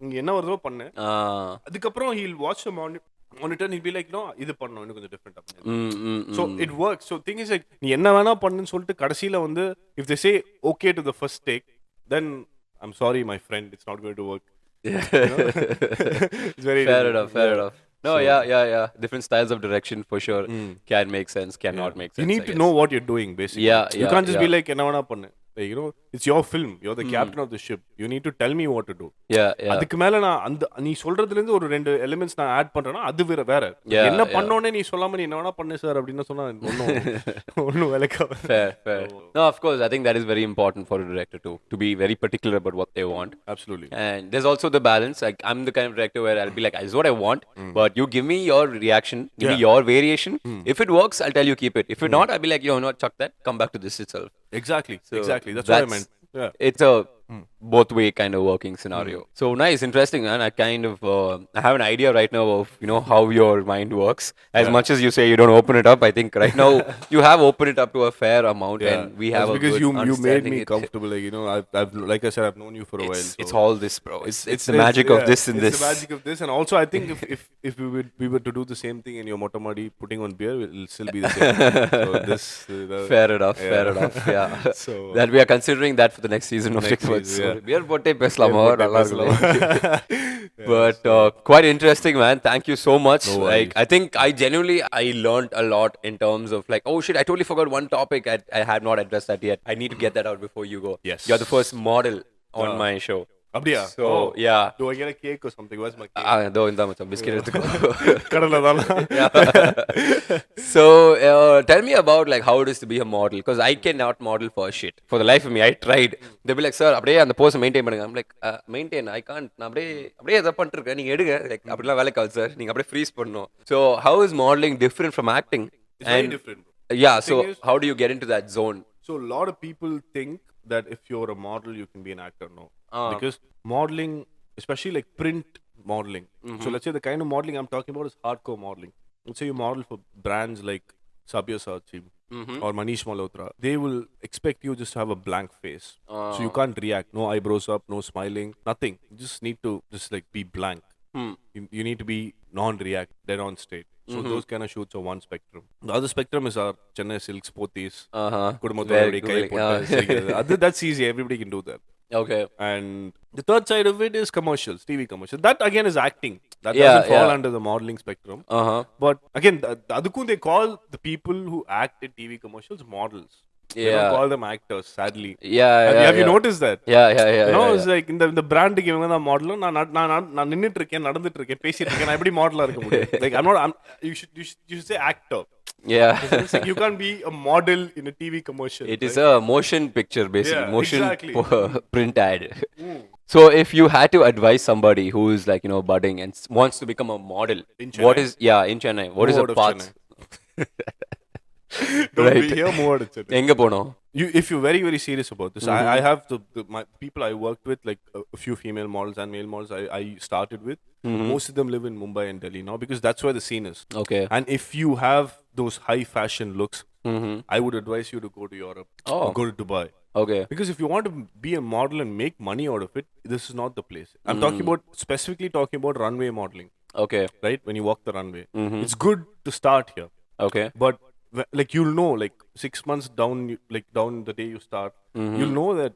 Speaker 2: நீ என்ன வருதோ பண்ணு. அதுக்கப்புறம் he'll watch the monitor and he'll be like, no, இது பண்ணணும், இன்னும் கொஞ்சம் டிஃபரெண்டா பண்ணு. So it works. So thing is like, நீ என்ன வேணா பண்ணுன்னு சொல்லிட்டு கடைசில வந்து if they say okay to the first take, then I'm sorry my friend, it's not going to work. It's very
Speaker 1: fair enough. No, yeah. Different styles of direction for sure can make sense, cannot make sense.
Speaker 2: You need to know what you're doing, basically. You can't just be like, enna vana pannu. Like, it's your film. You're the captain of the ship. You need to tell me what to do. அதுக்கு மேல நான் அந்த நீ சொல்றதுல இருந்து ஒரு ரெண்டு elements நான் ஆட் பண்றேனா அது வேற. என்ன பண்ணோனே நீ சொல்லாம நீ என்ன வேணா பண்ணு சார் அப்படினா சொன்னா ஒண்ணும் வேலைக்காக.
Speaker 1: Fair. No, of course, I think that is very important for a director to be very particular about what they want.
Speaker 2: Absolutely.
Speaker 1: And there's also the balance. Like, I'm the kind of director where I'll be like, this is what I want, but you give me your reaction, give me your variation. If it works, I'll tell you keep it. If it not, I'll be like, chuck that, come back to this itself.
Speaker 2: Exactly. That's what I meant.
Speaker 1: It's a both way kind of working scenario. So nice, interesting, man. I kind of I have an idea right now of how your mind works. As much as you say you don't open it up, I think right now you have opened it up to a fair amount, and we have
Speaker 2: that's
Speaker 1: a
Speaker 2: because
Speaker 1: good
Speaker 2: you made me comfortable. Like, I've like I said, I've known you for a while. So
Speaker 1: it's all this, bro. It's the magic of this and this.
Speaker 2: It's the magic of this, and also I think if we were to do the same thing in your motomadi, putting on beer, it'll still be the same. So this
Speaker 1: fair enough. Yeah. So that we are considering that for the next season of TIGPODS. beer போட்டே பேசலாமா நல்லா இருக்குல்ல. But quite interesting, man. Thank you so much.
Speaker 2: No
Speaker 1: Like
Speaker 2: worries.
Speaker 1: I think I learned a lot in terms of like, oh shit, I totally forgot one topic I had not addressed that yet. I need to get that out before you go.
Speaker 2: Yes.
Speaker 1: You're the first model on my show.
Speaker 2: அப்படியா?
Speaker 1: So yeah.
Speaker 2: Do I get a cake or something? Where's my cake?
Speaker 1: இதோ இந்த மச்சான் biscuit எடுத்துக்கோ.
Speaker 2: கடல்ல தான்.
Speaker 1: So tell me about like how it is to be a model, because I cannot model for shit. For the life of me, I tried. They'll be like, sir, அப்படியே அந்த Bose maintain பண்ணுங்க. I'm like, maintain, I can't. நான் அப்படியே எதை பண்ணிட்டு இருக்கேன், நீங்க எடுங்க. Like அப்படிலாம் வேலை கால் சார், நீங்க அப்படியே ஃப்ரீஸ் பண்ணணும். So how is modeling different from acting?
Speaker 2: It's very different.
Speaker 1: Yeah, so how do you get into that zone?
Speaker 2: So a lot of people think that if you're a model, you can be an actor. No. Because modeling, especially like print modeling. So let's say the kind of modeling I'm talking about is hardcore modeling. Let's say you model for brands like Sabyasachi or Manish Malhotra. They will expect you just to have a blank face. So you can't react. No eyebrows up, no smiling, nothing. You just need to just like be blank. You need to be non-react, dead on state. So those kind of shoots are one spectrum. The other spectrum is our Chennai silks pothis. That's easy. Everybody can do that.
Speaker 1: Okay.
Speaker 2: And the third side of it is commercials, TV commercials. That again is acting. That doesn't fall under the modeling spectrum. But again, adukku they call the people who act in TV commercials models. They don't call them actors, sadly. Have you noticed that?
Speaker 1: Yeah.
Speaker 2: No, it's like in the brand இவங்க தான் model. நான் நின்னுட்டு இருக்கேன், நடந்துட்டு இருக்கேன், பேசிட்டு இருக்கேன். நான் எப்படி மாடலா இருக்க முடியும்? Like you should say actor.
Speaker 1: Yeah.
Speaker 2: It's like you can't be a model in a TV commercial.
Speaker 1: It is a motion picture, basically.
Speaker 2: Yeah,
Speaker 1: motion
Speaker 2: exactly.
Speaker 1: print ad. So if you had to advise somebody who is like, budding and wants to become a model,
Speaker 2: in Chennai?
Speaker 1: In Chennai, what is the path?
Speaker 2: Don't be here, more out of Chennai.
Speaker 1: எங்க போனோம்?
Speaker 2: If you're very, very serious about this, I have my people I worked with, like a few female models and male models I started with. Most of them live in Mumbai and Delhi now because that's where the scene is.
Speaker 1: Okay.
Speaker 2: And if you have those high fashion looks, I would advise you to go to Europe or go to Dubai.
Speaker 1: Okay.
Speaker 2: Because if you want to be a model and make money out of it, this is not the place. I'm specifically talking about runway modeling.
Speaker 1: Okay.
Speaker 2: Right? When you walk the runway. It's good to start here.
Speaker 1: Okay.
Speaker 2: But like you'll know, like 6 months down, down the day you start, you'll know that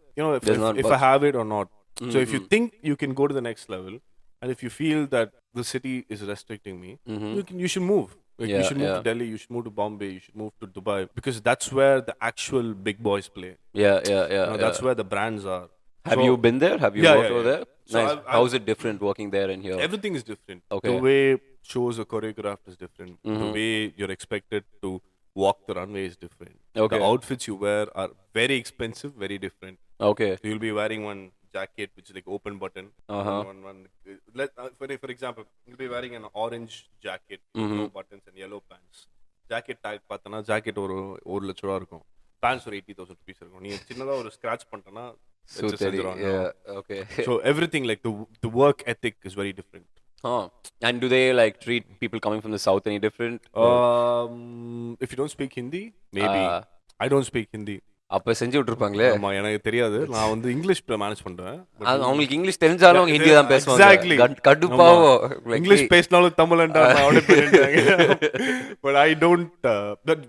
Speaker 2: if I have it or not. So if you think you can go to the next level, and if you feel that the city is restricting me, you should move. Like you should move to Delhi, you should move to Bombay, you should move to Dubai, because that's where the actual big boys play. That's where the brands are.
Speaker 1: Have you been there? Have you worked over there?
Speaker 2: So
Speaker 1: nice. How is it different working there and here?
Speaker 2: Everything is different.
Speaker 1: Okay.
Speaker 2: The way shows are choreographed is different. The way you're expected to walk the runway is different.
Speaker 1: Okay.
Speaker 2: The outfits you wear are very expensive, very different.
Speaker 1: Okay.
Speaker 2: So you'll be wearing one jacket which is like open button. For example, you'll be wearing an orange jacket, no buttons and yellow pants. Jacket tag பார்த்தனா jacket ஒரு 1 லட்சம் ரூபாய் இருக்கும். Pants ஒரு 80,000 rupees இருக்கும். நீ சின்னதா ஒரு scratch பண்ணிட்டனா
Speaker 1: okay.
Speaker 2: So everything, like the work ethic is very different.
Speaker 1: And do they like treat people coming from the south any different?
Speaker 2: If you don't speak Hindi, maybe. I don't speak Hindi.
Speaker 1: அப்ப செஞ்சு விட்டுருப்பாங்களே.
Speaker 2: ஆமா, எனக்கு தெரியாது. நான் வந்து English manage பண்றேன்.
Speaker 1: அவங்களுக்கு English தெரிஞ்சாலும் அவங்க ஹிந்தி தான் பேசுவாங்க.
Speaker 2: Exactly.
Speaker 1: கடுப்பாவோ.
Speaker 2: இங்கிலீஷ் பேசினாலும் தமிழ்ண்டா நான் அப்படியே பண்ணிட்டாங்க. But I don't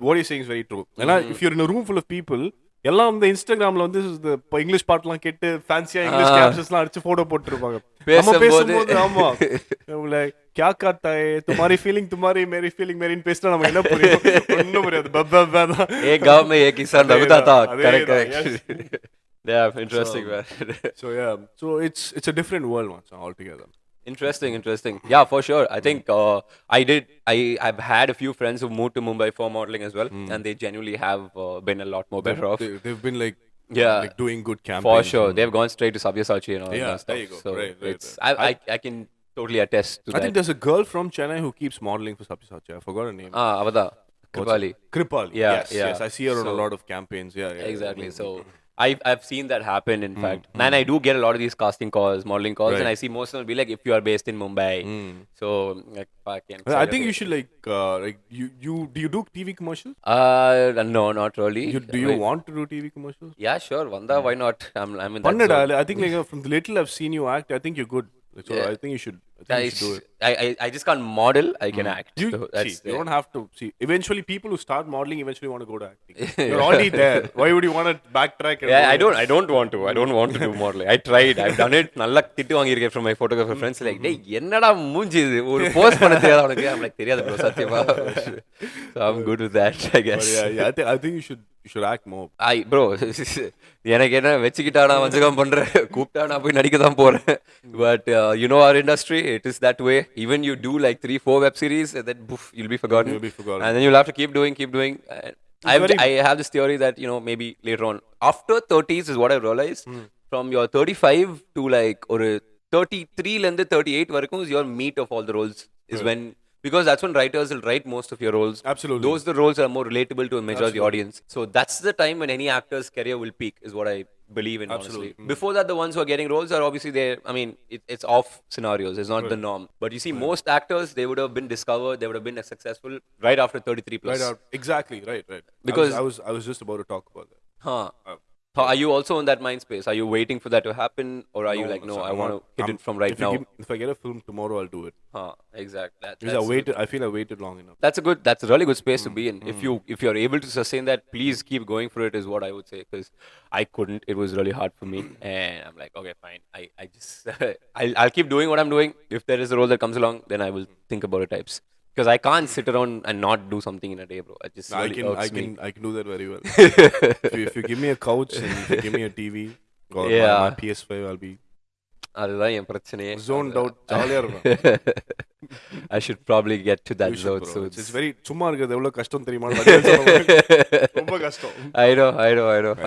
Speaker 2: what you're saying is very true. ஏன்னா if you're in a room full of people, எல்லாம் வந்து இன்ஸ்டாகிராம்ல வந்து இப்போ இங்கிலீஷ் பாட்டுலாம் கேட்டு ஃபேன்சியா இங்கிலீஷ் கேப்ஷன்ஸ்லாம் அடிச்சு போட்டோ போட்டுருப்பாங்க. நம்ம பேசும்போது ஆமா லைக் क्या करता है तुम्हारी फीलिंग तुम्हारी मेरी फीलिंग मेरी பேசினா நமக்கு என்ன புரியும்? ஒண்ணும் புரியாது. பப்பா
Speaker 1: एक गांव में एक किसान रगuthatha. correct. Yeah, interesting, man.
Speaker 2: So it's a different world once altogether.
Speaker 1: Interesting. Yeah, for sure. I think I've had a few friends who moved to Mumbai for modeling as well, and they genuinely have been a lot more better off.
Speaker 2: They've been like doing good campaigns.
Speaker 1: For sure. They've gone straight to Sabyasachi and all that stuff.
Speaker 2: There you go.
Speaker 1: So
Speaker 2: right.
Speaker 1: I can totally attest to that.
Speaker 2: I think there's a girl from Chennai who keeps modeling for Sabyasachi. I forgot her name.
Speaker 1: Avada. Kripali.
Speaker 2: Yes. I see her on a lot of campaigns. Yeah.
Speaker 1: Exactly. So I've seen that happen, in fact. And I do get a lot of these casting calls, modeling calls, and I see most of them be like, if you are based in Mumbai. So, like,
Speaker 2: I think you should do you do TV commercials?
Speaker 1: No, not really.
Speaker 2: Do you want to do TV commercials?
Speaker 1: Yeah, sure. Vanda, why not? I'm in that zone.
Speaker 2: I think from the little I've seen you act, I think you're good. So I think you should think you should do it.
Speaker 1: I just can't model. I can act.
Speaker 2: You,
Speaker 1: So that's
Speaker 2: you don't have to see. Eventually, people who start modeling eventually want to go to acting. You're already there. Why would you want to backtrack? And
Speaker 1: Yeah, I don't want to. I don't want to do modeling. I tried. I've done it. நல்லா திட்டு வாங்கியிருக்கேன் from my photographer friends. Like, டேய் என்னடா மூஞ்சி இது ஒரு post பண்ண தெரியாத உனக்கு. I'm like தெரியாது bro சத்தியமா. So I'm good with that, I guess.
Speaker 2: But yeah, I think you should act more.
Speaker 1: Bro, எனக்கு என்ன வச்சுக்கிட்டா நான் வஞ்சகம் பண்றேன், கூப்பிட்டா நான் போய் நடிக்க தான் போறேன். But you know our industry, it is that way. Even you do like 3-4 web series, and then poof, you'll be forgotten. And then you'll have to keep doing. I have this theory that, you know, maybe later on, after 30s is what I realized. From your 35 to like or 33 and 38 varakum is your meat of all the roles. Is when, because that's when writers will write most of your roles.
Speaker 2: Absolutely.
Speaker 1: Those the roles are more relatable to a majority audience. So that's the time when any actor's career will peak, is what I believe in. Honestly. Before that, the ones who are getting roles are obviously there. I mean, it's off scenarios. It's not the norm. But you see, most actors, they would have been discovered, they would have been successful right after 33 plus.
Speaker 2: Right out. Exactly. Right.
Speaker 1: Because
Speaker 2: I was just about to talk about that.
Speaker 1: Are you also in that mind space? Are you waiting for that to happen, or are you like, no, I want to hit it from right now?
Speaker 2: If I get a film tomorrow, I'll do it.
Speaker 1: Exactly.
Speaker 2: Because I feel I waited long enough.
Speaker 1: That's a really good space to be in. If you're able to sustain that, please keep going for it, is what I would say, because I couldn't. It was really hard for me, and I'm like, okay, fine. I just I'll keep doing what I'm doing. If there is a role that comes along, then I will think about it types. Because I can't sit around and not do something in a day, bro. It just really irks me.
Speaker 2: I can do that very well. if you give me a couch and if you give me a TV or my PS5, I'll be
Speaker 1: அதுதான் என் பிரச்சனையே.
Speaker 2: zoned out. ஜாலியா இருக்கும்.
Speaker 1: I should probably get to that zone soon.
Speaker 2: It's very சும்மா இருக்கிறது எவ்வளவு கஷ்டம் தெரியுமா? ரொம்ப கஷ்டம்.
Speaker 1: I know.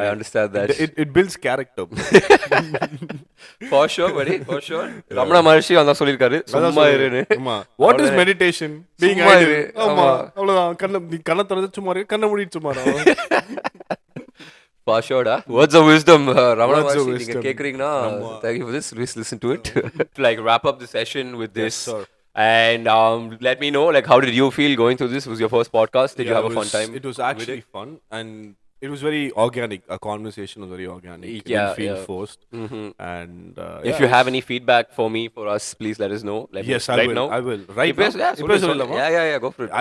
Speaker 1: I understand that.
Speaker 2: It builds character.
Speaker 1: For sure, buddy. For sure. Ramana மகர்ஷி அதான் சொல்லிருக்காரு, சும்மா இருன்னு.
Speaker 2: What is meditation? Being idle. ஆமா. அவ்வளவுதான். கண்ணை திறந்து சும்மா இரு, கண்ணை மூடிட்டு சும்மா இரு.
Speaker 1: For sure, da. Words of wisdom. Ramana Maharshi, நீங்க கேக்குறீங்கன்னா, thank you for this. Please listen to it. To like wrap up the session with this.
Speaker 2: Yes, sir.
Speaker 1: And let me know, like, how did you feel going through this? Was your first podcast? Did you have a fun time?
Speaker 2: It was actually fun, and it was very organic. Our conversation was very organic. It didn't feel forced. And
Speaker 1: if you have any feedback for me, for us, please let us know.
Speaker 2: Yes, I will.
Speaker 1: Now.
Speaker 2: I will. Right now?
Speaker 1: Yeah, go for it.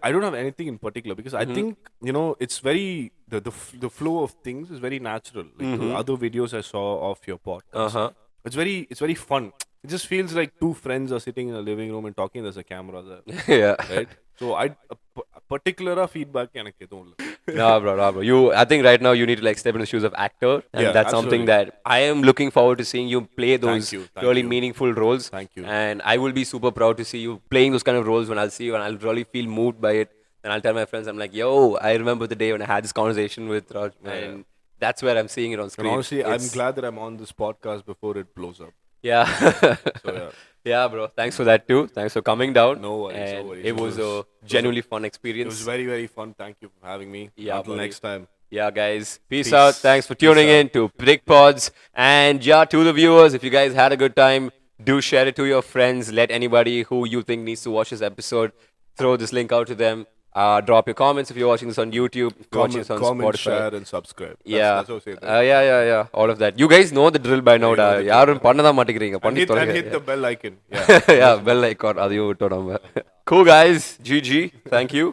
Speaker 2: I don't have anything in particular, because I think, you know, it's very the flow of things is very natural. Like the other videos I saw of your podcast, it's very fun. It just feels like two friends are sitting in a living room and talking. There's a camera there.
Speaker 1: Yeah.
Speaker 2: Right? So particular feedback எனக்கு எதுவும் இல்ல.
Speaker 1: Nah, bro. I think right now you need to like step in the shoes of actor, and that's something that I am looking forward to seeing you play those really meaningful roles.
Speaker 2: Thank you.
Speaker 1: And I will be super proud to see you playing those kind of roles when I'll see you, and I'll really feel moved by it. And I'll tell my friends, I'm like, yo, I remember the day when I had this conversation with Raj, and that's where I'm seeing it on screen.
Speaker 2: And honestly, I'm glad that I'm on this podcast before it blows up.
Speaker 1: Yeah.
Speaker 2: So
Speaker 1: yeah, bro. Thanks for that too. Thanks for coming down.
Speaker 2: No worries.
Speaker 1: It was a genuinely fun experience.
Speaker 2: It was very, very fun. Thank you for having me.
Speaker 1: Yeah,
Speaker 2: until next time.
Speaker 1: Yeah, guys. Peace out. Thanks for tuning in to TIGPODS. And yeah, to the viewers, if you guys had a good time, do share it to your friends. Let anybody who you think needs to watch this episode, throw this link out to them. Drop your comments if you're watching this on YouTube. Watching this on
Speaker 2: comment,
Speaker 1: Spotify.
Speaker 2: share, and subscribe.
Speaker 1: That's
Speaker 2: what I
Speaker 1: yeah. All of that. You guys know the drill by now. யாரும் பண்ணதா மாட்டேங்கிறீங்க.
Speaker 2: And hit the bell icon.
Speaker 1: Yeah, bell icon. அதையும் விட்டோம் நம்ம. Cool guys. GG. Thank you.